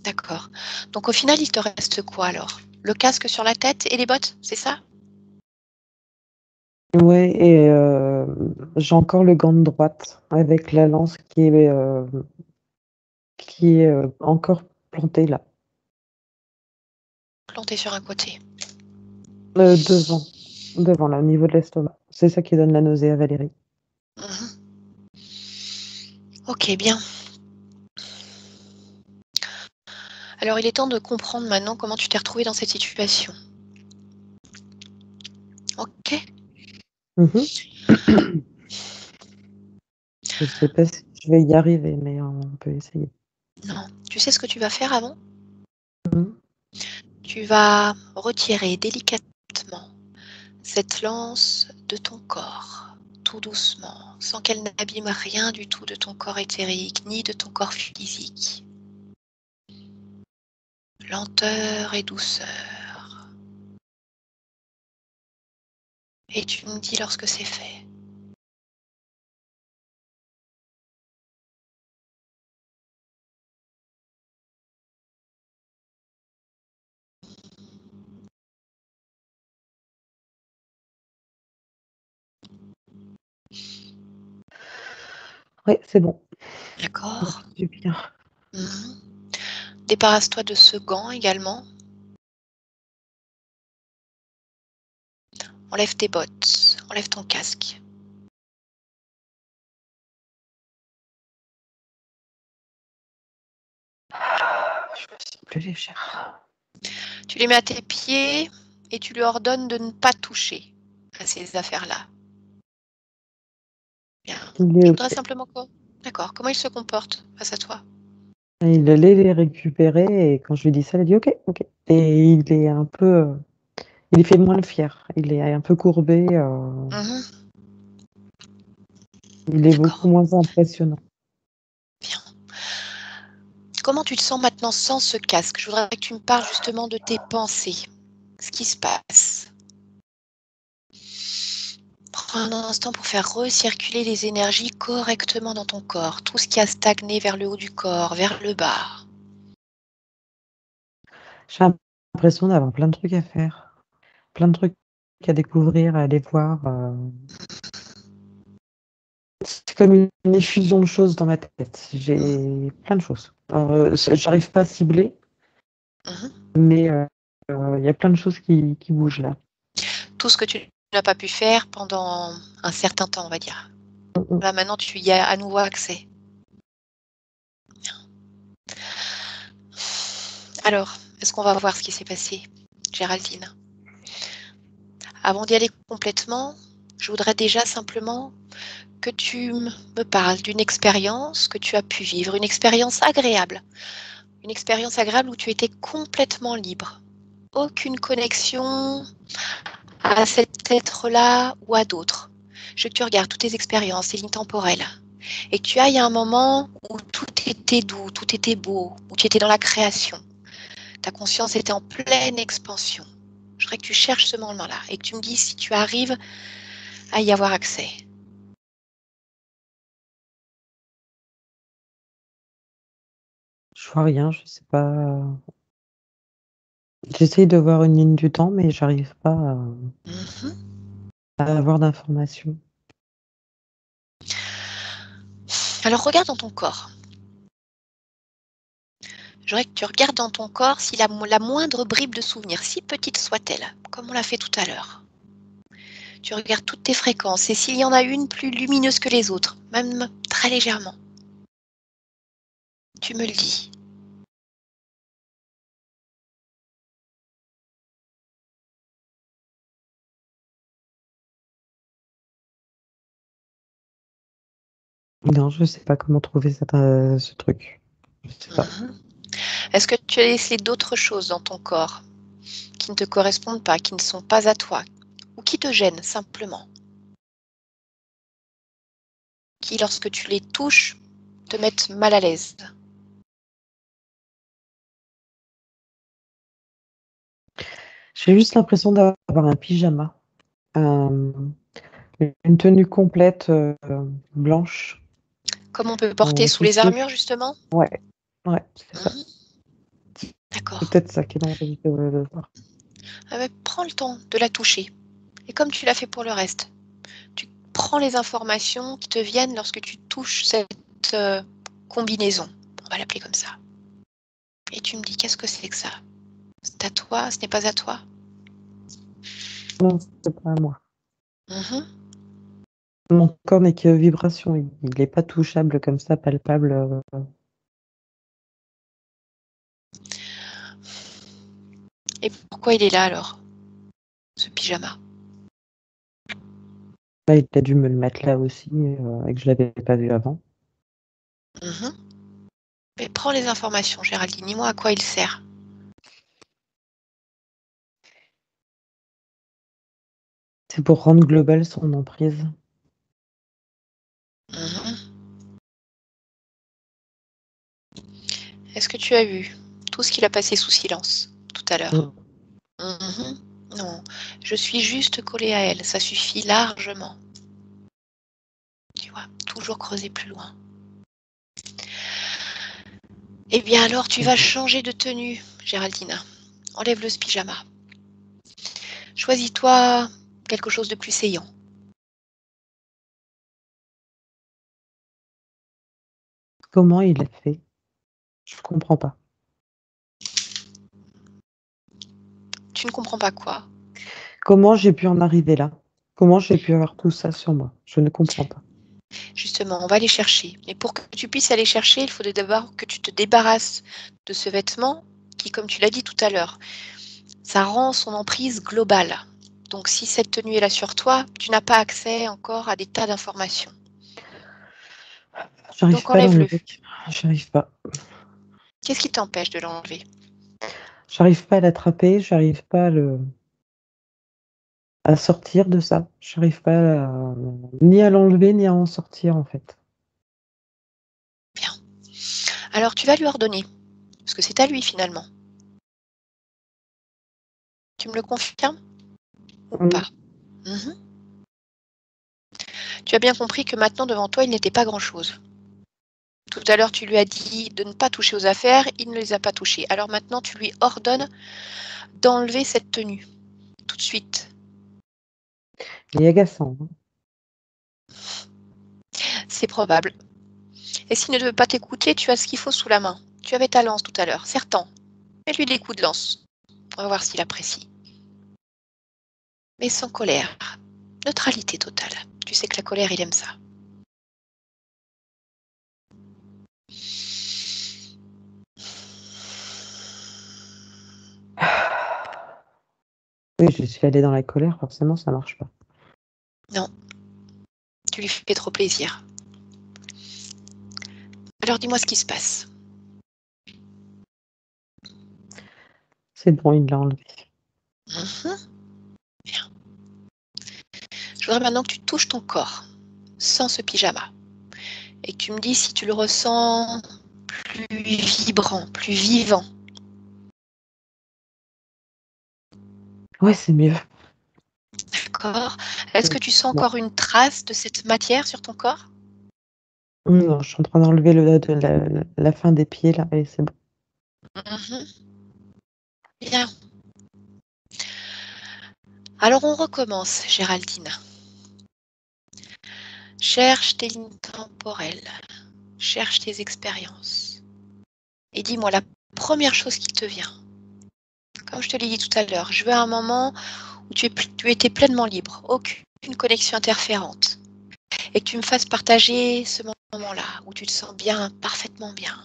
D'accord. Donc au final, il te reste quoi alors? Le casque sur la tête et les bottes, c'est ça? Ouais et j'ai encore le gant de droite avec la lance qui est encore plantée là, Planté sur un côté. devant là, au niveau de l'estomac. C'est ça qui donne la nausée à Valérie. Mmh. OK, bien. Alors il est temps de comprendre maintenant comment tu t'es retrouvée dans cette situation. OK? Mmh mh. Je sais pas si je vais y arriver, mais on peut essayer. Non. Tu sais ce que tu vas faire avant? Mmh. Tu vas retirer délicatement cette lance de ton corps, tout doucement, sans qu'elle n'abîme rien du tout de ton corps éthérique, ni de ton corps physique. Lenteur et douceur. Et tu me dis lorsque c'est fait. Ouais, c'est bon. Ça D'accord? fait du bien. Mhm. Débarrasse-toi de ce gant également. Enlève tes bottes, enlève ton casque. Je me sens plus légère. Tu les mets à tes pieds et tu lui ordonnes de ne pas toucher à ces affaires-là. Bien. Il est Je OK. voudrais simplement quoi? D'accord. Comment il se comporte face à toi? Il allait les récupérer et quand je lui dis ça, il a dit: «OK, OK» et il est un peu, il fait moins le fier. Il est un peu courbé, Mmh. il est beaucoup D'accord. moins impressionnant. Bien. Comment tu te sens maintenant sans ce casque? Je voudrais que tu me parles justement de tes pensées. Ce qui se passe. Prends un instant pour faire recirculer les énergies correctement dans ton corps. Tout ce qui a stagné vers le haut du corps, vers le bas. J'ai l'impression d'avoir plein de trucs à faire, plein de trucs à découvrir, à aller voir, c'est comme une effusion de choses dans ma tête. J'ai plein de choses. Alors, j'arrive pas à cibler, Mmh. mais il y a plein de choses qui bougent là. Tout ce que tu n'as pas pu faire pendant un certain temps, on va dire. Mmh mh. Là, maintenant, tu y as à nouveau accès. Alors, est-ce qu'on va voir ce qui s'est passé, Géraldine? Avant d'y aller complètement, je voudrais déjà simplement que tu me parles d'une expérience que tu as pu vivre, une expérience agréable où tu étais complètement libre. Aucune connexion à cet être-là ou à d'autres. Je veux que tu regardes toutes tes expériences, tes lignes temporelles, et que tu ailles à un moment où tout était doux, tout était beau, où tu étais dans la création. Ta conscience était en pleine expansion. Je voudrais que tu cherches ce moment-là et que tu me dises si tu arrives à y avoir accès. Je vois rien, je sais pas. J'essaye de voir une ligne du temps, mais j'arrive pas Mhm. à avoir d'informations. Alors regarde dans ton corps. Je voudrais que tu regardes dans ton corps si la moindre bribe de souvenir, si petite soit-elle, comme on l'a fait tout à l'heure. Tu regardes toutes tes fréquences et s'il y en a une plus lumineuse que les autres, même très légèrement, tu me le dis. Non, je sais pas comment trouver ce truc. Je sais pas. Mhm. Est-ce que tu as laissé d'autres choses dans ton corps qui ne te correspondent pas, qui ne sont pas à toi, ou qui te gênent simplement, qui, lorsque tu les touches, te mettent mal à l'aise? J'ai juste l'impression d'avoir un pyjama, un une tenue complète, blanche, Comme on peut porter sous qui les armures, touche. justement? Ouais, ouais, c'est ça. Mhm. C'est D'accord. peut-être ça qui est dangereux de voir. Ah ouais, prends le temps de la toucher. Et comme tu l'as fait pour le reste, tu prends les informations qui te viennent lorsque tu touches cette combinaison. On va l'appeler comme ça. Et tu me dis, qu'est-ce que c'est que ça? C'est à toi, ce n'est pas à toi? Non, c'est pas à moi. Mhm. Mon corps n'est que vibration, il est pas touchable comme ça, palpable, Et pourquoi il est là alors, ce pyjama? Là, il a dû me le mettre là aussi, et que je l'avais pas vu avant. Mhm. Mais prends les informations, Géraldine, dis-moi à quoi il sert. C'est pour rendre global son emprise. Mhm. Est-ce que tu as vu tout ce qu'il a passé sous silence tout à l'heure? Mmh. Mhm. Non, je suis juste collée à elle, ça suffit largement. Tu vois, toujours creuser plus loin. Eh bien alors, tu vas changer de tenue, Géraldine. Enlève ce pyjama. Choisis-toi quelque chose de plus saillant. Comment il a fait? Je comprends pas. Tu ne comprends pas quoi? Comment j'ai pu en arriver là? Comment j'ai pu avoir tout ça sur moi? Je ne comprends pas. Justement, on va aller chercher. Mais pour que tu puisses aller chercher, il faudrait d'abord que tu te débarrasses de ce vêtement qui, comme tu l'as dit tout à l'heure, ça rend son emprise globale. Donc si cette tenue est là sur toi, tu n'as pas accès encore à des tas d'informations. J'arrive Donc pas à enlève-le. l'enlever. J'arrive pas. Qu'est-ce qui t'empêche de l'enlever? J'arrive pas à l'attraper, j'arrive pas à sortir de ça. J'arrive pas ni à l'enlever, ni à en sortir, en fait. Bien. Alors tu vas lui ordonner, parce que c'est à lui finalement. Tu me le confirmes ou Mmh. pas? Mhm. Tu as bien compris que maintenant devant toi, il n'était pas grand-chose. Tout à l'heure, tu lui as dit de ne pas toucher aux affaires, il ne les a pas touchées. Alors maintenant, tu lui ordonnes d'enlever cette tenue, tout de suite. Il est agaçant, hein. C'est probable. Et s'il ne veut pas t'écouter, tu as ce qu'il faut sous la main. Tu avais ta lance tout à l'heure, certain. Mets-lui des coups de lance. On va voir s'il apprécie. Mais sans colère. Neutralité totale. Tu sais que la colère, il aime ça. Oui, je suis allée dans la colère, forcément, ça marche pas. Non, tu lui fais trop plaisir. Alors dis-moi ce qui se passe. C'est bon, il l'a enlevé. Mhm. Bien. Je voudrais maintenant que tu touches ton corps, sans ce pyjama. Et que tu me dis si tu le ressens plus vibrant, plus vivant. Ouais, c'est mieux. D'accord? Est-ce que tu sens Bon. encore une trace de cette matière sur ton corps? Non, je suis en train d'enlever la fin des pieds, là, et c'est bon. Mhm. Bien. Alors on recommence, Géraldine. Cherche tes lignes temporelles, cherche tes expériences. Et dis-moi la première chose qui te vient. Comme je te l'ai dit tout à l'heure, je veux un moment où tu étais pleinement libre, aucune connexion interférente. Et que tu me fasses partager ce moment-là où tu te sens bien, parfaitement bien.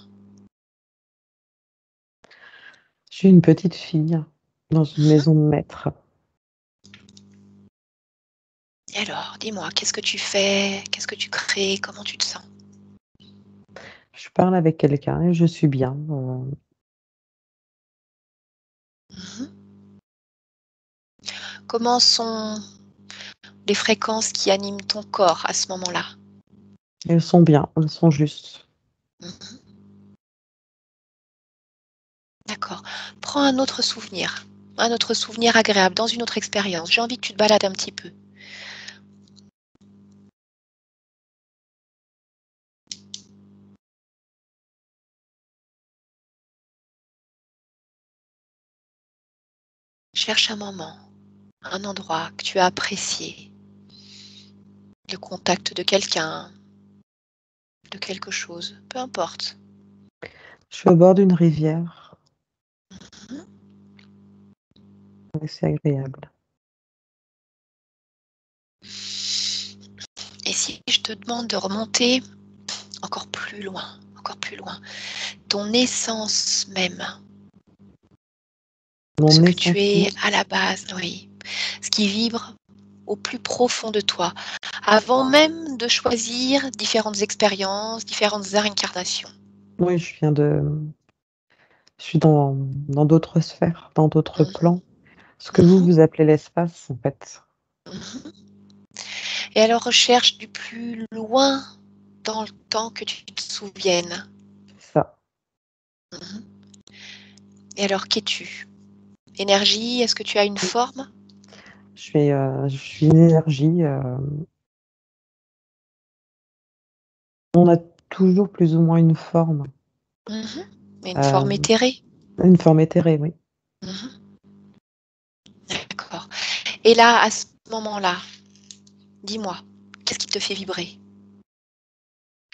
Je suis une petite fille dans une Mhm. maison de maître. Et alors, dis-moi, qu'est-ce que tu fais? Qu'est-ce que tu crées? Comment tu te sens? Je parle avec quelqu'un et je suis bien. Mhm. Comment sont les fréquences qui animent ton corps à ce moment-là? Elles sont bien, elles sont justes. Mhm. D'accord. Prends un autre souvenir agréable, dans une autre expérience. J'ai envie que tu te balades un petit peu. Cherche un moment, un endroit que tu as apprécié, le contact de quelqu'un, de quelque chose, peu importe. Je suis au bord d'une rivière Mhm. et c'est agréable. Et si je te demande de remonter encore plus loin, ton essence même, ce Mon que tu essence es même, à la base, oui, ce qui vibre au plus profond de toi, avant même de choisir différentes expériences, différentes incarnations. oui, je suis dans d'autres sphères, dans d'autres Mhm, plans. Ce que mhm, vous appelez l'espace, en fait. mhm. Et alors recherche du plus loin dans le temps que tu te souviennes. C'est ça. Mhm. Et alors qu'es-tu? Énergie, est-ce que tu as une forme? Je suis une énergie. On a toujours plus ou moins une forme. Mhm. Une forme Euh, éthérée. une forme éthérée, oui. Mhm. D'accord. Et là, à ce moment-là, dis-moi, qu'est-ce qui te fait vibrer?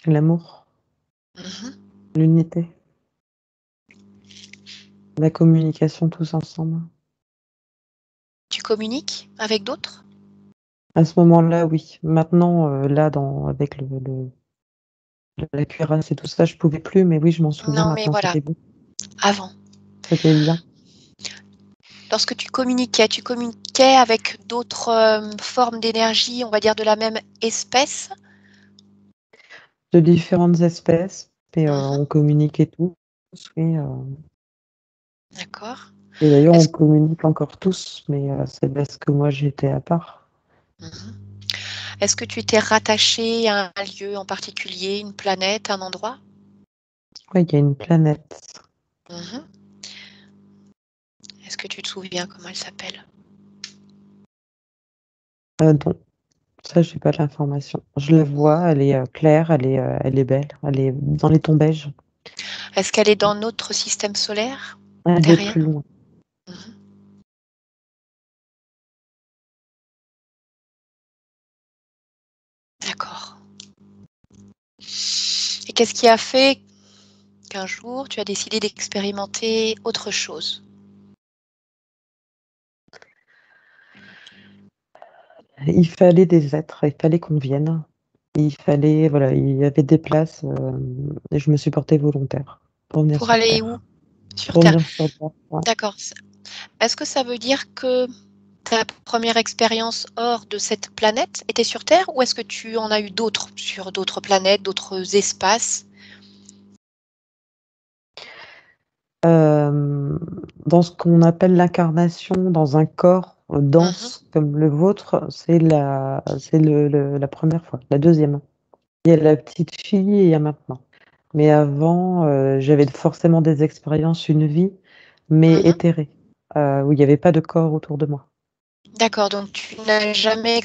L'amour, Mhm. l'unité, la communication tous ensemble. communiques avec d'autres? À ce moment-là, oui. Maintenant, là, avec la cuirasse et tout ça, je pouvais plus, mais oui, je m'en souviens Non, mais maintenant, voilà, c'était bon. avant. C'était bien. Lorsque tu communiquais avec d'autres formes d'énergie, on va dire de la même espèce? De différentes espèces, et Mhm. on communiquait tous, oui, D'accord. et d'ailleurs, on Est-ce, communique encore tous, mais c'est parce que moi, j'étais à part. Mhm. Est-ce que tu étais rattaché à un lieu en particulier, une planète, un endroit? Oui, il y a une planète. Mhm. Est-ce que tu te souviens comment elle s'appelle? Non, ça, j'ai pas l'information. Je la vois, elle est claire, elle est belle, elle est dans les tons beige. Est-ce qu'elle est dans notre système solaire? Elle est Terrien? plus loin. Mhm. D'accord. Et qu'est-ce qui a fait qu'un jour tu as décidé d'expérimenter autre chose? Il fallait des êtres, il fallait qu'on vienne. Il fallait, voilà, il y avait des places, et je me suis portée volontaire pour venir Pour sur aller où? terre. Sur Pour Terre. venir sur terre, ouais. D'accord. Est-ce que ça veut dire que ta première expérience hors de cette planète était sur Terre ou est-ce que tu en as eu d'autres sur d'autres planètes, d'autres espaces? Hem, Dans ce qu'on appelle l'incarnation dans un corps, Mhm. dense comme le vôtre, c'est la 1re fois, la deuxième. Il y a la petite fille et il y a maintenant. Mais avant, j'avais forcément des expériences, une vie, mais Mhm. éthérée, où il y avait pas de corps autour de moi. D'accord, donc tu n'as jamais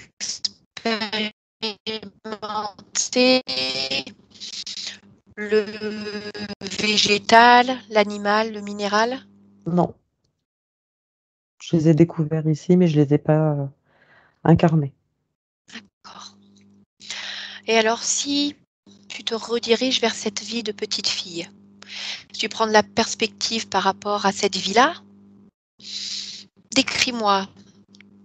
expérimenté le végétal, l'animal, le minéral? Non, je les ai découverts ici, mais je les ai pas, incarnés. D'accord. Et alors si tu te rediriges vers cette vie de petite fille, si tu prends de la perspective par rapport à cette vie-là, décris-moi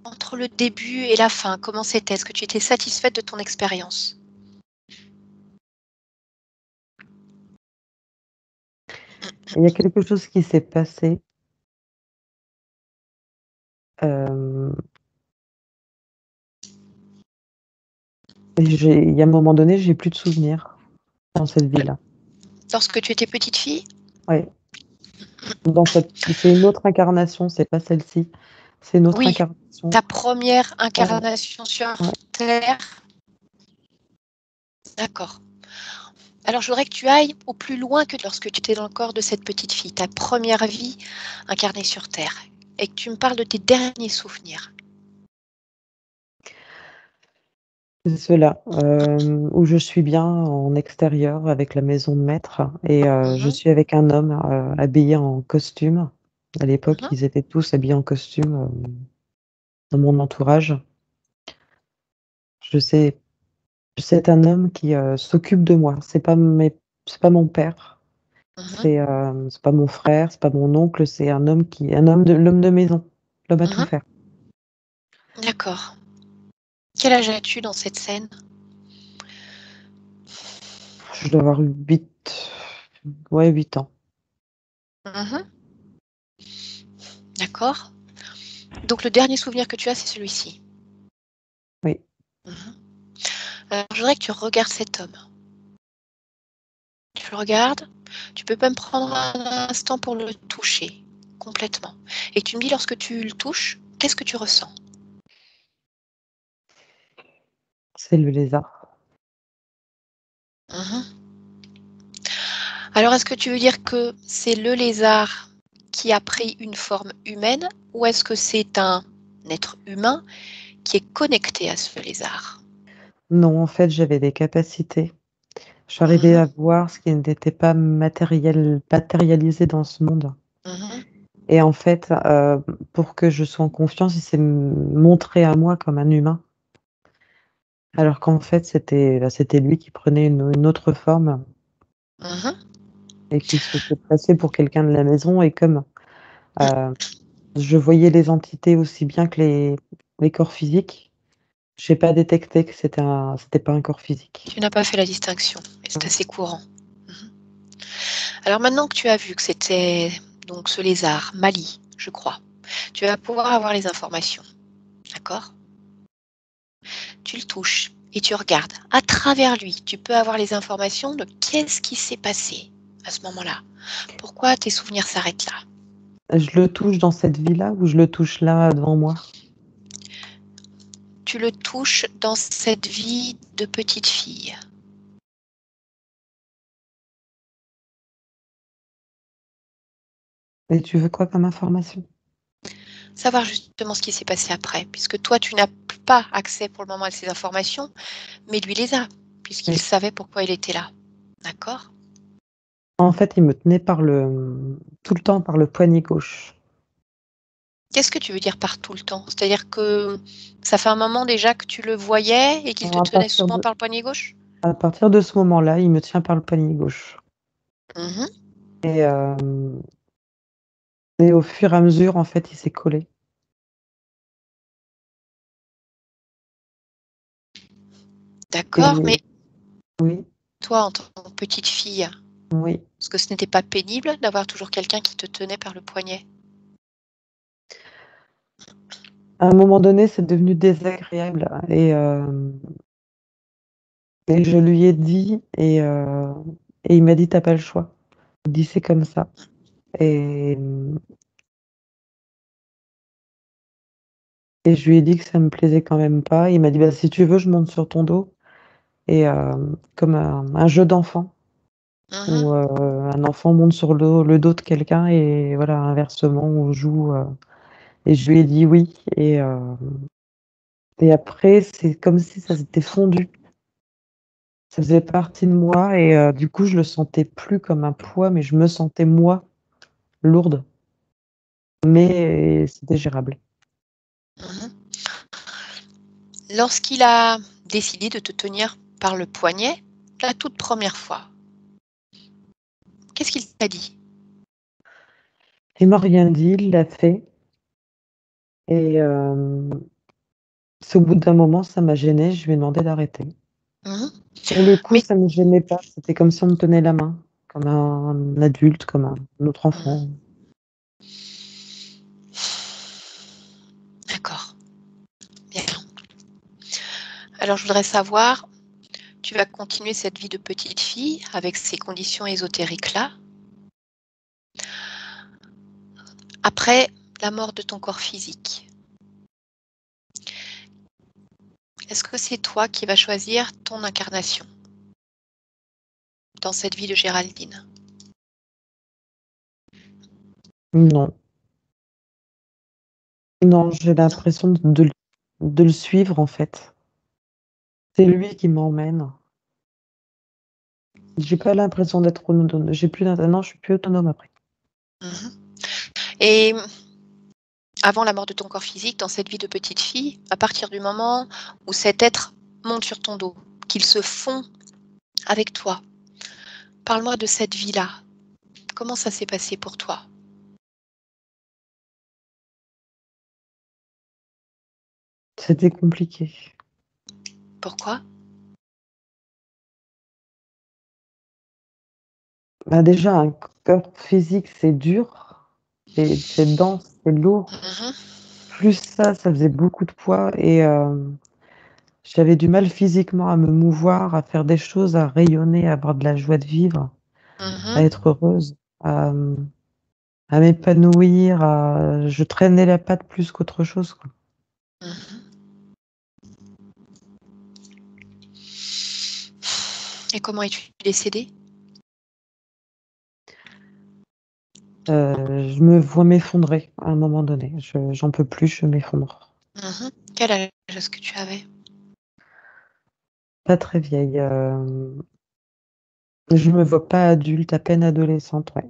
entre le début et la fin, comment c'était? Est-ce que tu étais satisfaite de ton expérience? Il y a quelque chose qui s'est passé, hem, et il y a un moment donné, j'ai plus de souvenirs dans cette vie-là. Lorsque tu étais petite fille? Ouais, c'est une autre incarnation, c'est pas celle-ci, c'est une autre Oui, incarnation. ta première Ouais, incarnation sur ouais. terre? D'accord. Alors je voudrais que tu ailles au plus loin que lorsque tu étais dans le corps de cette petite fille, ta première vie incarnée sur terre et que tu me parles de tes derniers souvenirs. C'est cela, où je suis bien en extérieur avec la maison de maître, et je Mmh. suis avec un homme, habillé en costume. À l'époque, Mmh. ils étaient tous habillés en costume, dans mon entourage. Je sais C'est un homme qui, s'occupe de moi. C'est pas mon père, Mmh. c'est pas mon frère, c'est pas mon oncle, c'est l'homme de maison, l'homme à tout Mmh. faire. D'accord. Quel âge as-tu dans cette scène? Je dois avoir eu 8 ans. Mmh. D'accord. Donc le dernier souvenir que tu as, c'est celui-ci? Oui. Mmh. Je voudrais que tu regardes cet homme. Tu le regardes, tu peux même prendre un instant pour le toucher complètement et tu me dis lorsque tu le touches, qu'est-ce que tu ressens? C'est le lézard. Mmh. Alors est-ce que tu veux dire que c'est le lézard qui a pris une forme humaine ou est-ce que c'est un être humain qui est connecté à ce lézard? Non, en fait, j'avais des capacités. J'arrivais Mmh. à voir ce qui n'était pas matérialisé dans ce monde, Mmh. et en fait, pour que je sois en confiance, il s'est montré à moi comme un humain, alors qu'en fait, c'était lui qui prenait une autre forme Mmh. et qui se fait passer pour quelqu'un de la maison, et comme, Je voyais les entités aussi bien que les corps physiques. J'ai pas détecté que c'était pas un corps physique. Tu n'as pas fait la distinction et c'est Mmh. assez courant. Mmh. Alors maintenant que tu as vu que c'était donc ce lézard, Mali, je crois, tu vas pouvoir avoir les informations, d'accord? Tu le touches et tu regardes. À travers lui, tu peux avoir les informations de qu'est-ce qui s'est passé à ce moment-là. Pourquoi tes souvenirs s'arrêtent là? Je le touche dans cette vie-là ou je le touche là, devant moi? Tu le touches dans cette vie de petite fille. Et tu veux quoi comme information? Savoir justement ce qui s'est passé après, puisque toi, tu n'as pas accès pour le moment à ces informations, mais lui les a, puisqu'il Oui. savait pourquoi il était là. D'accord? En fait, il me tenait tout le temps par le poignet gauche. Qu'est-ce que tu veux dire par tout le temps? C'est-à-dire que ça fait un moment déjà que tu le voyais et qu'il te Alors tenait souvent par le poignet gauche? à partir de ce moment-là, il me tient par le poignet gauche Mmh. et hem et au fur et à mesure, en fait, il s'est collé. D'accord, Et mais oui, toi, en tant que petite fille, oui. est-ce que ce n'était pas pénible d'avoir toujours quelqu'un qui te tenait par le poignet? À un moment donné, c'est devenu désagréable et je lui ai dit et il m'a dit: «Tu as pas le choix». Il dit: «C'est comme ça» et mmh et je lui ai dit que ça me plaisait quand même pas. Il m'a dit: «Bah, si tu veux, je monte sur ton dos» et comme un jeu d'enfant Mmh. où, un enfant monte sur le dos de quelqu'un et voilà, inversement, on joue, et je lui ai dit: «Oui» et après, c'est comme si ça s'était fondu. Ça faisait partie de moi et du coup, je le sentais plus comme un poids, mais je me sentais moi, lourde, mais c'était gérable. Mmh. Lorsqu'il a décidé de te tenir par le poignet, la toute première fois, qu'est-ce qu'il t'a dit? Il m'a rien dit, il l'a fait et c'est au bout d'un moment, ça m'a gênée, je lui ai demandé d'arrêter. Mmh. Sur le coup, Mais ça me gênait pas, c'était comme si on me tenait la main, comme un adulte, comme un autre enfant. mmh, d'accord, bien. Alors je voudrais savoir, tu vas continuer cette vie de petite fille avec ces conditions ésotériques-là, après la mort de ton corps physique. Est-ce que c'est toi qui vas choisir ton incarnation dans cette vie de Géraldine? Non, non, j'ai Non. l'impression de le suivre, en fait. C'est lui qui m'emmène. J'ai pas l'impression d'être autonome. J'ai plus d'int Non, je suis plus autonome après. Mmh. Et avant la mort de ton corps physique, dans cette vie de petite fille, à partir du moment où cet être monte sur ton dos, qu'il se fond avec toi, parle-moi de cette vie-là. Comment ça s'est passé pour toi? C'était compliqué. Pourquoi? Bah, déjà, un corps physique, c'est dur, c'est dense, c'est lourd. Mmh. Plus ça faisait beaucoup de poids et j'avais du mal physiquement à me mouvoir, à faire des choses, à rayonner, à avoir de la joie de vivre, à Mmh. être heureuse, à m'épanouir, je traînais la patte plus qu'autre chose, quoi. Mmh. Et comment es-tu décédée? Je me vois m'effondrer à un moment donné. J'en peux plus, je m'effondre. Mmh. Quel âge est-ce que tu avais? Pas très vieille, je me vois pas adulte, à peine adolescente, ouais.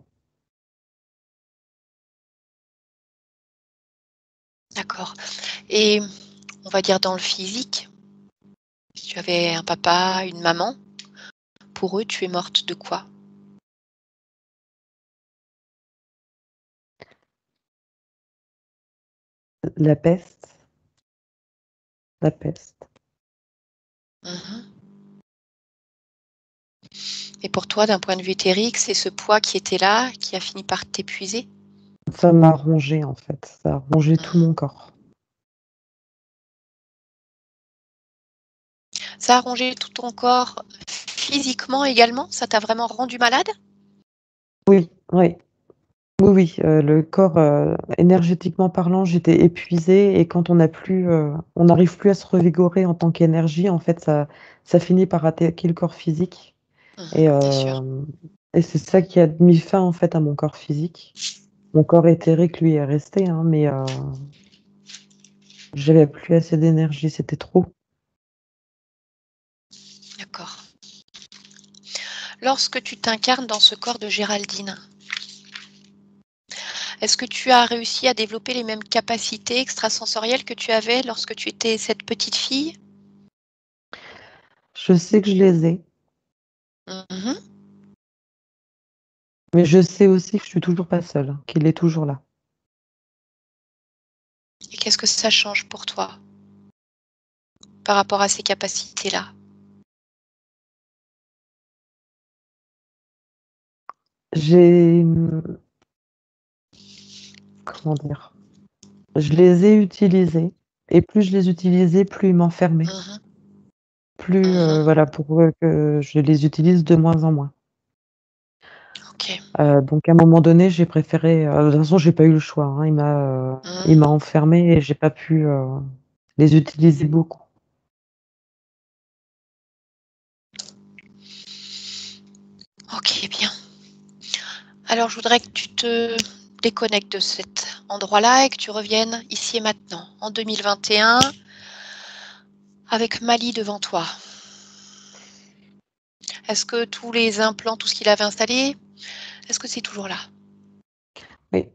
D'accord. Et on va dire dans le physique, si tu avais un papa, une maman, pour eux, tu es morte de quoi? La peste. La peste. Mhm. Et pour toi, d'un point de vue éthérique, c'est ce poids qui était là, qui a fini par t'épuiser? Ça m'a rongé, en fait. Ça a rongé tout Mhm. mon corps. Ça a rongé tout ton corps physiquement également? Ça t'a vraiment rendu malade? Oui, oui. Oui, oui, le corps, énergétiquement parlant, j'étais épuisée et quand on n'arrive plus à se revigorer en tant qu'énergie, en fait, ça finit par attaquer le corps physique et Bien sûr. c'est ça qui a mis fin, en fait, à mon corps physique. Mon corps éthérique, lui, est resté, hein, mais j'avais plus assez d'énergie, c'était trop. D'accord. Lorsque tu t'incarnes dans ce corps de Géraldine, est-ce que tu as réussi à développer les mêmes capacités extrasensorielles que tu avais lorsque tu étais cette petite fille? Je sais que je les ai, Mmh. mais je sais aussi que je suis toujours pas seule, hein, qu'il est toujours là. Et qu'est-ce que ça change pour toi par rapport à ces capacités-là? J'ai, comment dire? Je les ai utilisés et plus je les utilisais, plus ils m'enfermaient. Mmh. Plus, Mmh. voilà, pour, que je les utilise de moins en moins. OK. Donc à un moment donné, j'ai préféré, de toute façon, j'ai pas eu le choix, hein. Il m'a Mmh. enfermée et j'ai pas pu, les utiliser beaucoup. OK, bien. Alors je voudrais que tu te déconnectes de cet endroit-là et que tu reviennes ici et maintenant, en 2021, avec Mali devant toi. Est-ce que tous les implants, tout ce qu'il avait installé, est-ce que c'est toujours là? Oui,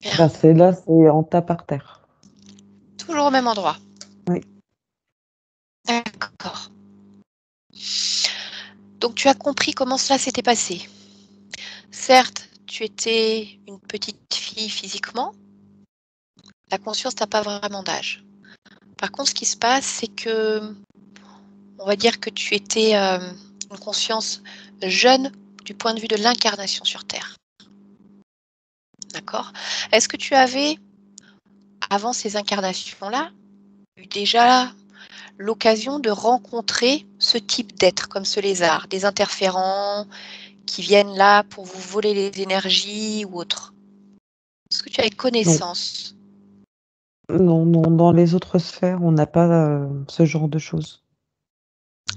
Bien. bah, c'est là, c'est en tas par terre. Toujours au même endroit? Oui, D'accord. Donc tu as compris comment cela s'était passé. Certes, tu étais une petite fille physiquement, la conscience n'a pas vraiment d'âge. Par contre, ce qui se passe, c'est que, on va dire que tu étais, une conscience jeune du point de vue de l'incarnation sur terre. D'accord? Est-ce que tu avais, avant ces incarnations-là, eu déjà l'occasion de rencontrer ce type d'être comme ce lézard, des interférents qui viennent là pour vous voler les énergies ou autre? Est-ce que tu avais non, connaissance? non, non, dans les autres sphères, on n'a pas, ce genre de choses.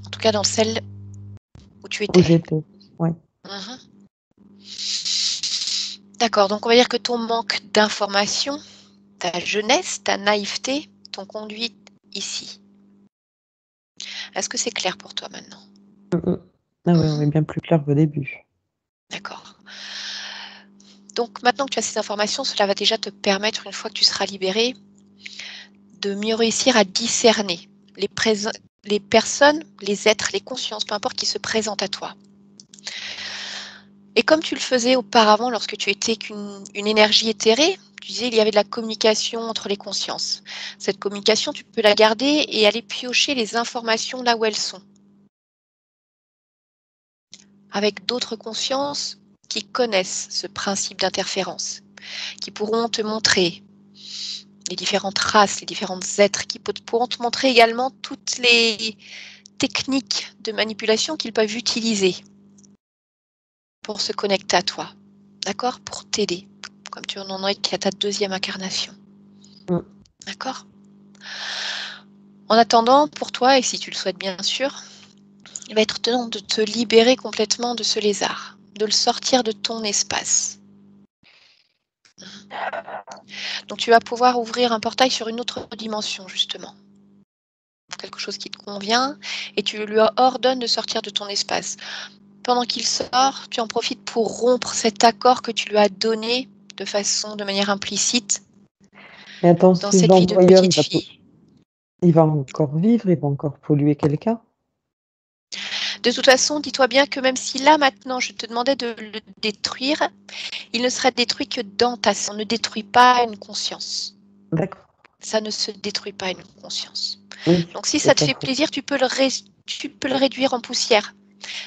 En tout cas dans celle où tu Où étais? j'étais, ouais. Mmh. D'accord, donc on va dire que ton manque d'information, ta jeunesse, ta naïveté t'ont conduite ici. Est-ce que c'est clair pour toi maintenant? Mmh mh. Ah ouais, Mmh. ouais, bien plus clair qu'au début. D'accord. Donc maintenant que tu as ces informations, cela va déjà te permettre, une fois que tu seras libérée, de mieux réussir à discerner les présent les personnes, les êtres, les consciences, peu importe, qui se présentent à toi. Et comme tu le faisais auparavant lorsque tu étais qu'une énergie éthérée, tu disais il y avait de la communication entre les consciences. Cette communication, tu peux la garder et aller piocher les informations là où elles sont, avec d'autres consciences qui connaissent ce principe d'interférence, qui pourront te montrer les différentes races, les différents êtres, qui pourront te montrer également toutes les techniques de manipulation qu'ils peuvent utiliser pour se connecter à toi, d'accord? Pour t'aider, comme tu en es à ta deuxième incarnation, Mmh. d'accord? En attendant, pour toi, et si tu le souhaites bien sûr, il va être temps de te libérer complètement de ce lézard, de le sortir de ton espace. Donc tu vas pouvoir ouvrir un portail sur une autre dimension, justement, quelque chose qui te convient, et tu lui ordonnes de sortir de ton espace. Pendant qu'il sort, tu en profites pour rompre cet accord que tu lui as donné de manière implicite, Mais attends, dans si je cette vie de l'envoie ailleurs, petite fille. il va encore vivre, il va encore polluer quelqu'un? De toute façon, dis-toi bien que même si là, maintenant, je te demandais de le détruire, il ne serait détruit que dans ta... On ne détruit pas une conscience. D'accord. Ça ne se détruit pas une conscience. Oui, Donc si ça c'est te pas fait faux. plaisir, tu peux le réduire en poussière.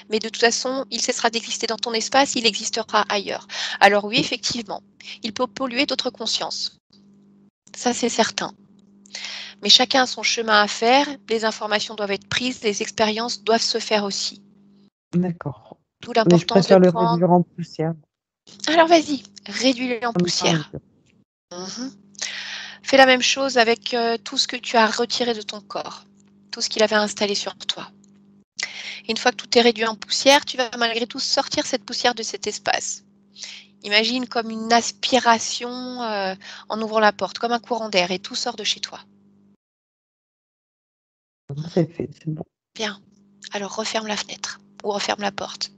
Mais de toute façon, il cessera d'exister dans ton espace, il existera ailleurs. Alors oui, effectivement, il peut polluer d'autres consciences. Ça, c'est certain. Mais chacun a son chemin à faire, les informations doivent être prises, les expériences doivent se faire aussi. D'accord. D'où Mais je l'importance de préfère le prendre... réduire en poussière. Alors vas-y, réduis-le en Ça me parle poussière. mieux. Mhm. Fais la même chose avec tout ce que tu as retiré de ton corps, tout ce qu'il avait installé sur toi. Et une fois que tout est réduit en poussière, tu vas malgré tout sortir cette poussière de cet espace. Imagine comme une aspiration en ouvrant la porte, comme un courant d'air, et tout sort de chez toi. C'est fait, c'est bon. Bien. Alors referme la fenêtre ou referme la porte.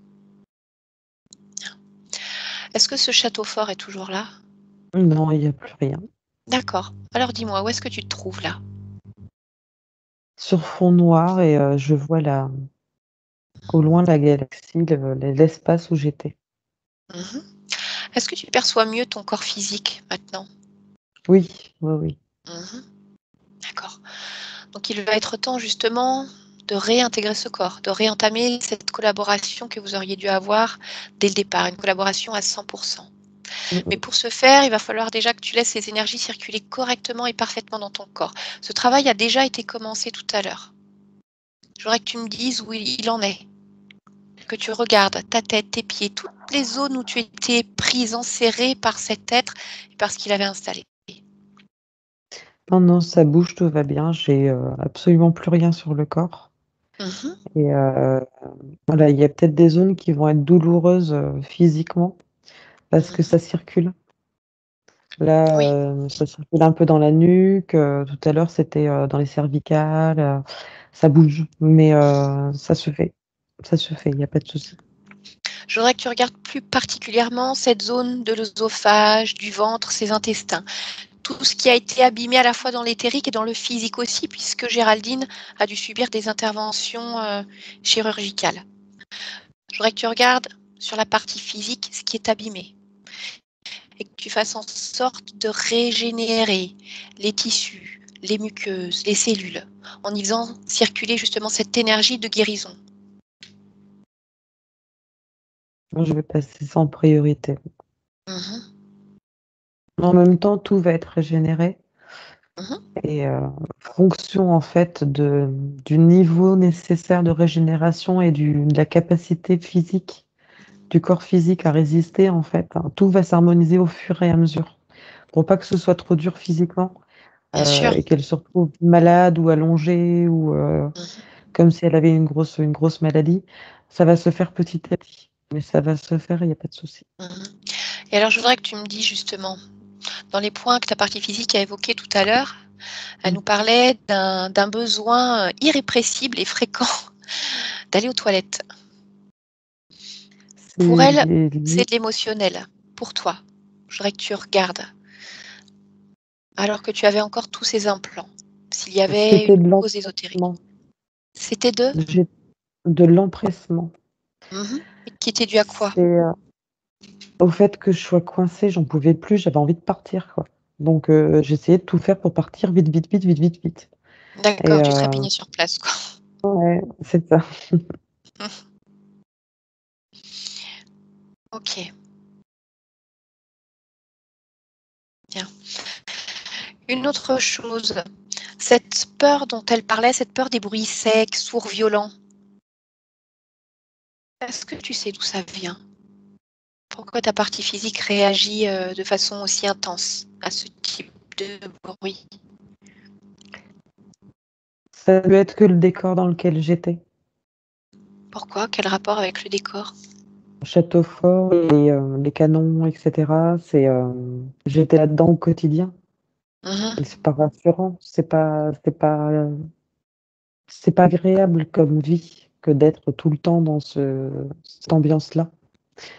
Est-ce que ce château fort est toujours là? Non, il n'y a plus rien. D'accord. Alors dis-moi, où est-ce que tu te trouves là? Sur fond noir et je vois au loin la galaxie, l'espace où j'étais. Mhm. Est-ce que tu perçois mieux ton corps physique maintenant? Oui, oui, oui. Mhm. D'accord. Donc il va être temps justement de réintégrer ce corps, de réentamer cette collaboration que vous auriez dû avoir dès le départ, une collaboration à 100%. Mm, Mais mm. pour ce faire, il va falloir déjà que tu laisses ces énergies circuler correctement et parfaitement dans ton corps. Ce travail a déjà été commencé tout à l'heure. Je voudrais que tu me dises où il en est, que tu regardes ta tête, tes pieds, toutes les zones où tu étais prise, enserrée par cet être et par ce qu'il avait installé. Non, non, ça bouge, tout va bien. J'ai absolument plus rien sur le corps. Mhm, Et voilà, il y a peut-être des zones qui vont être douloureuses physiquement parce que mhm. ça circule. Là, Oui, ça circule un peu dans la nuque. Tout à l'heure, c'était dans les cervicales. Ça bouge, mais ça se fait. Ça se fait, il n'y a pas de souci. je voudrais que tu regardes plus particulièrement cette zone de l'œsophage, du ventre, ses intestins. Tout ce qui a été abîmé à la fois dans l'éthérique et dans le physique aussi, puisque Géraldine a dû subir des interventions chirurgicales. Je voudrais que tu regardes sur la partie physique ce qui est abîmé et que tu fasses en sorte de régénérer les tissus, les muqueuses, les cellules, en y faisant circuler justement cette énergie de guérison. Moi, je vais passer ça en priorité. Mhm, En même temps, tout va être régénéré mhm. et fonction en fait du niveau nécessaire de régénération et de la capacité physique du corps physique à résister en fait, hein. Tout va s'harmoniser au fur et à mesure pour pas que ce soit trop dur physiquement Bien sûr. et qu'elle se retrouve malade ou allongée ou Mhm, comme si elle avait une grosse maladie. Ça va se faire petit à petit, mais ça va se faire, il n'y a pas de souci. mhm. Et alors, je voudrais que tu me dises justement, dans les points que ta partie physique a évoqués tout à l'heure, elle Mm. nous parlait d'un besoin irrépressible et fréquent d'aller aux toilettes. Pour C'est elle, c'est lié. de l'émotionnel. Pour toi, je voudrais que tu regardes, alors que tu avais encore tous ces implants, s'il y avait C'était une de cause ésotérique. l'empressement. C'était deux J'ai de l'empressement. Et qui était dû à quoi? C'est au fait que je sois coincée, j'en pouvais plus, j'avais envie de partir, quoi. Donc j'essayais de tout faire pour partir vite, vite, vite, vite, vite, vite. Et D'accord, tu trépignais sur place, quoi. ouais, c'est ça. Ok, bien. Une autre chose, cette peur dont elle parlait, cette peur des bruits secs, sourds, violents, est-ce que tu sais d'où ça vient? Pourquoi ta partie physique réagit de façon aussi intense à ce type de bruit? Ça peut être que le décor dans lequel j'étais. Pourquoi? Quel rapport avec le décor? Château fort, les canons, etc. J'étais là-dedans au quotidien. Mhm, Et c'est pas rassurant, c'est pas agréable comme vie que d'être tout le temps dans cette ambiance-là.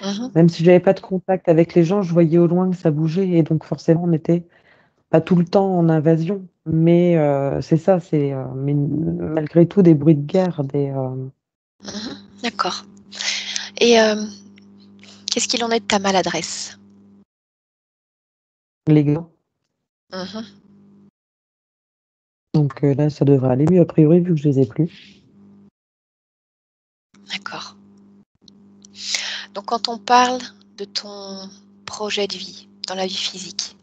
mhm, Même si j'avais pas de contact avec les gens, je voyais au loin que ça bougeait et donc forcément on était pas tout le temps en invasion. Mais c'est ça, mais malgré tout des bruits de guerre, mhm. D'accord. Et qu'est-ce qu'il en est de ta maladresse? Les gants. Mmh. Donc là, ça devrait aller mieux a priori vu que je les ai plus. D'accord. Donc quand on parle de ton projet de vie, dans la vie physique,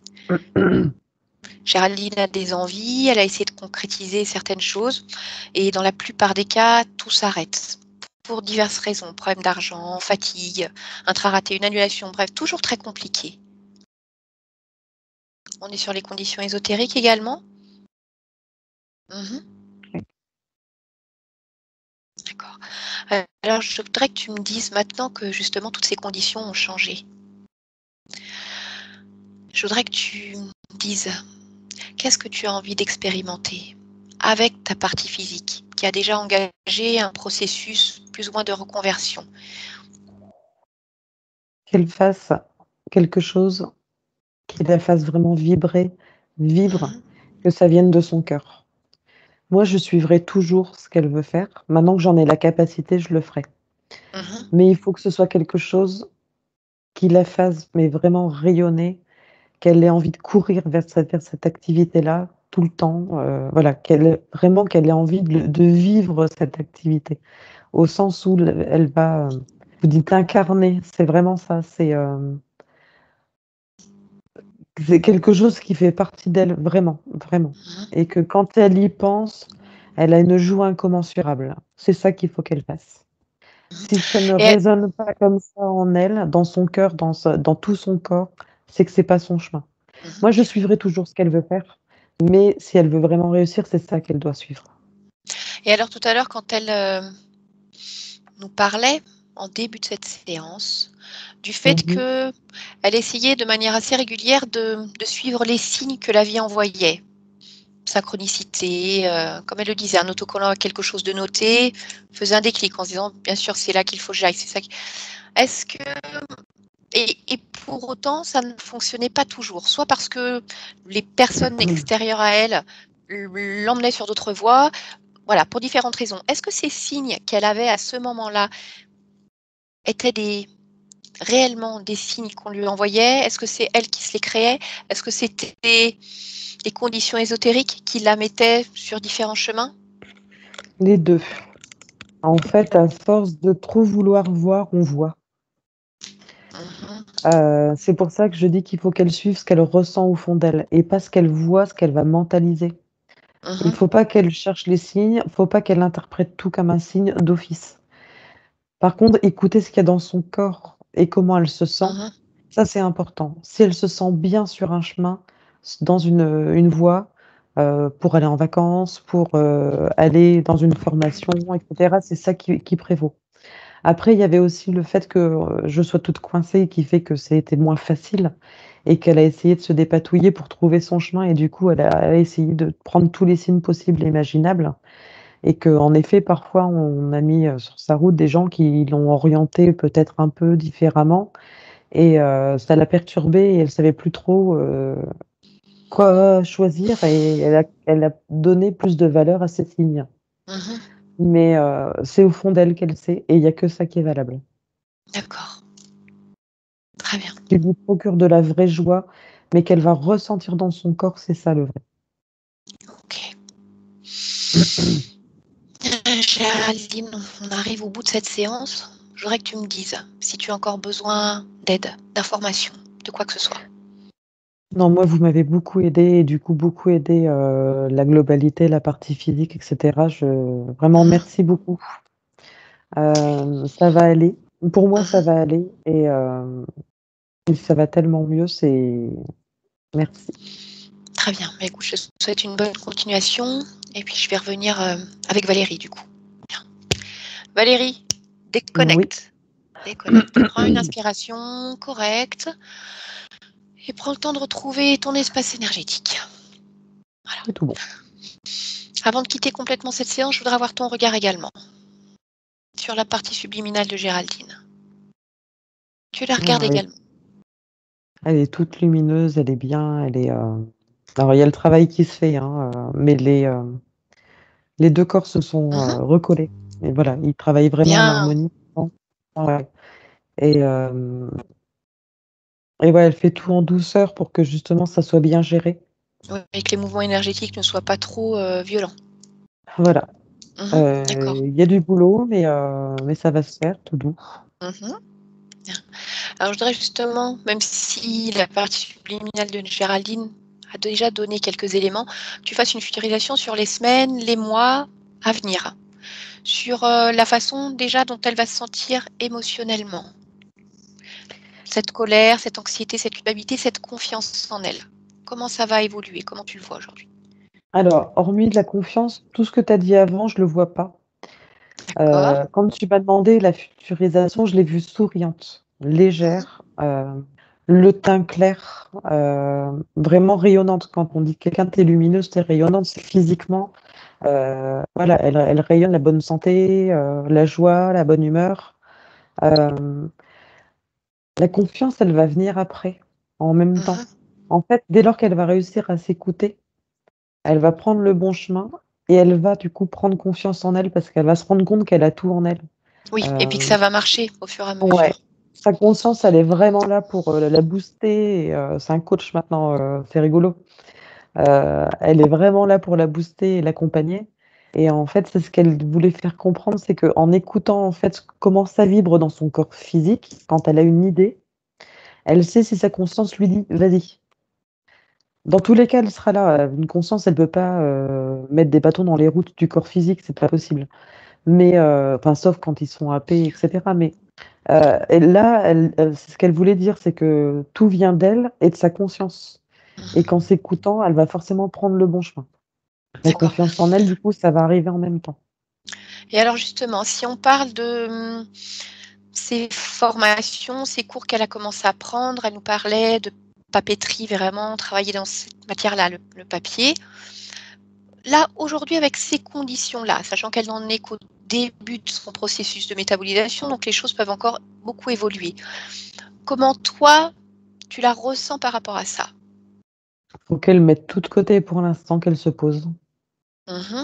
Géraldine a des envies, elle a essayé de concrétiser certaines choses et dans la plupart des cas, tout s'arrête pour diverses raisons. Problème d'argent, fatigue, un train raté, une annulation, bref, toujours très compliqué. On est sur les conditions ésotériques également? Mmh. D'accord. Alors je voudrais que tu me dises maintenant que justement toutes ces conditions ont changé. Je voudrais que tu me dises qu'est-ce que tu as envie d'expérimenter avec ta partie physique qui a déjà engagé un processus plus ou moins de reconversion? Qu'elle fasse quelque chose qui la fasse vraiment vivre, Mmh. que ça vienne de son cœur. Moi, je suivrai toujours ce qu'elle veut faire. Maintenant que j'en ai la capacité, je le ferai. Mmh. Mais il faut que ce soit quelque chose qui la fasse, mais vraiment rayonner, qu'elle ait envie de courir vers cette activité-là tout le temps, voilà, qu'elle ait envie de vivre cette activité. Au sens où elle va, vous dites incarner, c'est vraiment ça, c'est quelque chose qui fait partie d'elle, vraiment, vraiment. Mmh. Et que quand elle y pense, elle a une joie incommensurable. C'est ça qu'il faut qu'elle fasse. Mmh. Si ça ne Et elle résonne pas comme ça en elle, dans son cœur, dans tout son corps, c'est que c'est pas son chemin. mmh Moi, je suivrai toujours ce qu'elle veut faire, mais si elle veut vraiment réussir, c'est ça qu'elle doit suivre. et alors tout à l'heure quand elle, nous parlait, en début de cette séance, du fait Mmh. qu'elle essayait de manière assez régulière de suivre les signes que la vie envoyait. Synchronicité, comme elle le disait, un autocollant à quelque chose de noté, faisait un déclic en se disant: «Bien sûr, c'est là qu'il faut que j'aille, c'est ça qui». Est-ce que et pour autant, ça ne fonctionnait pas toujours, soit parce que les personnes extérieures à elle l'emmenaient sur d'autres voies, voilà, pour différentes raisons. Est-ce que ces signes qu'elle avait à ce moment-là étaient réellement des signes qu'on lui envoyait? Est-ce que c'est elle qui se les créait? Est-ce que c'était des conditions ésotériques qui la mettaient sur différents chemins? Les 2. En fait, à force de trop vouloir voir, on voit. Mmh. C'est pour ça que je dis qu'il faut qu'elle suive ce qu'elle ressent au fond d'elle et pas ce qu'elle voit, ce qu'elle va mentaliser. Il Mmh. faut pas qu'elle cherche les signes, faut pas qu'elle interprète tout comme un signe d'office. Par contre, écouter ce qu'il y a dans son corps et comment elle se sent, Mmh. ça c'est important. Si elle se sent bien sur un chemin, dans une voie, pour aller en vacances, pour, aller dans une formation et cetera, c'est ça qui prévaut. Après, il y avait aussi le fait que, je sois toute coincée qui fait que c'était moins facile et qu'elle a essayé de se dépatouiller pour trouver son chemin et du coup, elle a essayé de prendre tous les signes possibles et imaginables et qu'en effet, parfois, on a mis, sur sa route des gens qui l'ont orientée peut-être un peu différemment et ça l'a perturbée et elle savait plus trop, quoi choisir et elle a donné plus de valeur à ses signes. Mmh. Mais c'est au fond d'elle qu'elle sait et il y a que ça qui est valable. D'accord, très bien. Qui lui procure de la vraie joie, mais qu'elle va ressentir dans son corps, c'est ça le vrai. OK. Géraldine, on arrive au bout de cette séance. Je voudrais que tu me dises si tu as encore besoin d'aide, d'informations, de quoi que ce soit. Non, moi, vous m'avez beaucoup aidée et du coup beaucoup aidé, la globalité, la partie physique et cetera. Vraiment Mmh. merci beaucoup. Ça va aller. Pour moi, ça Mmh. va aller et ça va tellement mieux, c'est merci. Très bien. Bah, écoute, je te souhaite une bonne continuation et puis je vais revenir, avec Valérie du coup. Bien. Valérie, Oui, déconnecte, déconnecte. Prends une inspiration correcte et prends le temps de retrouver ton espace énergétique. Voilà. c'est tout bon. Avant de quitter complètement cette séance, je voudrais avoir ton regard également sur la partie subliminale de Géraldine. Tu la regardes Alors également. elle est toute lumineuse, elle est bien, alors il y a le travail qui se fait, hein, mais les 2 corps se sont, Mmh. recollés. Et voilà, ils travaillent vraiment en Bien. harmonie. Ouais. Et ouais, elle fait tout en douceur pour que justement ça soit bien géré. Oui, et que les mouvements énergétiques ne soient pas trop, violents. Voilà. D'accord. Il y a du boulot, mais ça va se faire tout doux. Bien. Alors je voudrais justement, même si la partie subliminale de Géraldine a déjà donné quelques éléments, que tu fasses une futurisation sur les semaines, les mois à venir, sur, la façon déjà dont elle va se sentir émotionnellement. Cette colère, cette anxiété, cette culpabilité, cette confiance en elle. Comment ça va évoluer? Comment tu le vois aujourd'hui? Alors, hormis de la confiance, tout ce que tu as dit avant, je le vois pas. D'accord. Quand tu m'as demandé la futurisation, je l'ai vue souriante, Mmh. légère, le teint clair, vraiment rayonnante. Quand on dit quelqu'un de lumineuse, tu rayonnante, c'est physiquement, voilà, elle rayonne la bonne santé, la joie, la bonne humeur. Hem, la confiance, elle va venir après, en même temps. Mmh. En fait, dès lors qu'elle va réussir à s'écouter, elle va prendre le bon chemin et elle va du coup prendre confiance en elle parce qu'elle va se rendre compte qu'elle a tout en elle. Oui, et puis que Heu, ça va marcher au fur et à ouais, mesure. sa conscience, elle est vraiment là pour, la booster et c'est un coach maintenant, c'est rigolo. Elle est vraiment là pour la booster et l'accompagner et en fait, c'est ce qu'elle voulait faire comprendre, c'est qu'en écoutant, en fait, comment ça vibre dans son corps physique, quand elle a une idée, elle sait si sa conscience lui dit: «Vas-y». Dans tous les cas, elle sera là, une conscience, elle peut pas, mettre des bâtons dans les roues du corps physique, c'est pas possible. Mais enfin, sauf quand ils sont happés et cetera, mais et là, c'est ce qu'elle voulait dire, c'est que tout vient d'elle et de sa conscience et Mmh. qu'en s'écoutant, elle va forcément prendre le bon chemin. La D'accord. confiance en elle, du coup, ça va arriver en même temps. Et alors justement, si on parle de, ces formations, ces cours qu'elle a commencé à prendre, elle nous parlait de papeterie, vraiment travailler dans cette matière-là, le papier. Là, aujourd'hui, avec ces conditions-là, sachant qu'elle n'en est qu'au début de son processus de métabolisation, donc les choses peuvent encore beaucoup évoluer. Comment toi, tu la ressens par rapport à ça? Faut qu'elle mette tout de côté pour l'instant, qu'elle se pose Mmh.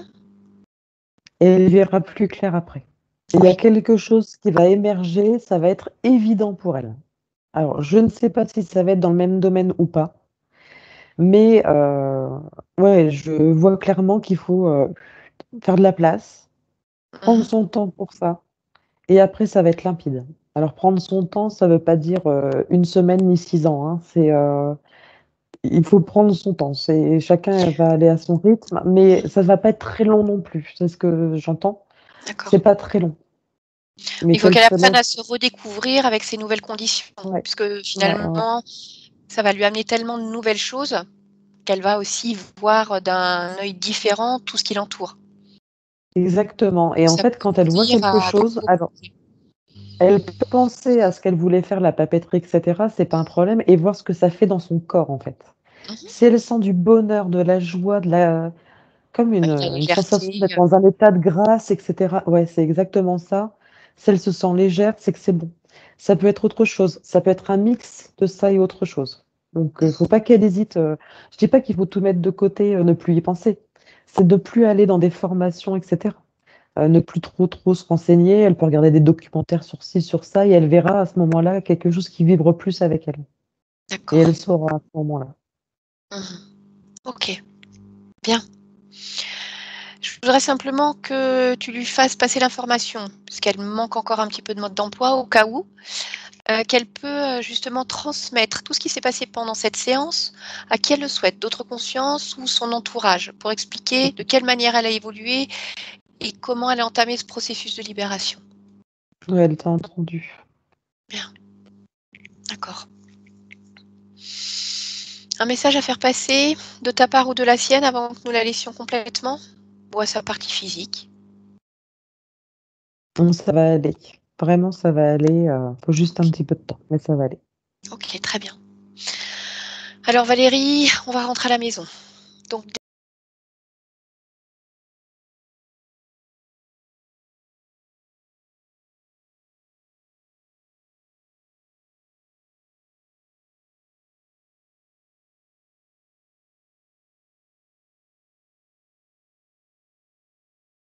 et elle verra plus clair après. Il y a Oui. quelque chose qui va émerger, ça va être évident pour elle. Alors, je ne sais pas si ça va être dans le même domaine ou pas, mais ouais, je vois clairement qu'il faut, faire de la place, prendre Mmh. son temps pour ça et après ça va être limpide. Alors prendre son temps, ça veut pas dire, 1 semaine ni 6 ans, hein. Il faut prendre son temps. C'est chacun va aller à son rythme, mais ça va pas être très long non plus. C'est ce que j'entends. C'est D'accord. pas très long, mais Il faut qu'elle qu'elle se apprenne à laisse se redécouvrir avec ces nouvelles conditions, ouais, puisque ouais, ouais, finalement, ça va lui amener tellement de nouvelles choses qu'elle va aussi voir d'un œil différent tout ce qui l'entoure. exactement et en Ça fait, peut quand elle voit l'ouvrir quelque à chose, alors elle peut penser à ce qu'elle voulait faire, la papeterie et cetera, c'est pas un problème et voir ce que ça fait dans son corps, en fait. mmh Si elle sent du bonheur, de la joie, de la comme avec la une sensation légèreté, d'être dans un état de grâce et cetera. Ouais, c'est exactement ça. Si elle se sent légère, c'est que c'est bon. Ça peut être autre chose. Ça peut être un mix de ça et autre chose. Donc, faut pas qu'elle hésite, je dis pas qu'il faut tout mettre de côté, ne plus y penser. C'est de plus aller dans des formations et cetera. Ne plus trop se renseigner. Elle peut regarder des documentaires sur ci, sur ça et elle verra à ce moment-là quelque chose qui vibre plus avec elle et d'accord. elle saura à ce moment-là. Mmh. OK, bien. Je voudrais simplement que tu lui fasses passer l'information, parce qu'elle manque encore un petit peu de mode d'emploi au cas où, qu'elle peut, justement transmettre tout ce qui s'est passé pendant cette séance à qui elle le souhaite, d'autres consciences ou son entourage, pour expliquer de quelle manière elle a évolué et comment elle a entamé ce processus de libération. Ouais, elle t'a entendu. Bien, d'accord. Un message à faire passer de ta part ou de la sienne avant que nous la laissions complètement? Ou à sa partie physique? Ça va aller. Vraiment, ça va aller, faut juste un OK, petit peu de temps, mais ça va aller. OK, très bien. Alors Valérie, on va rentrer à la maison. Donc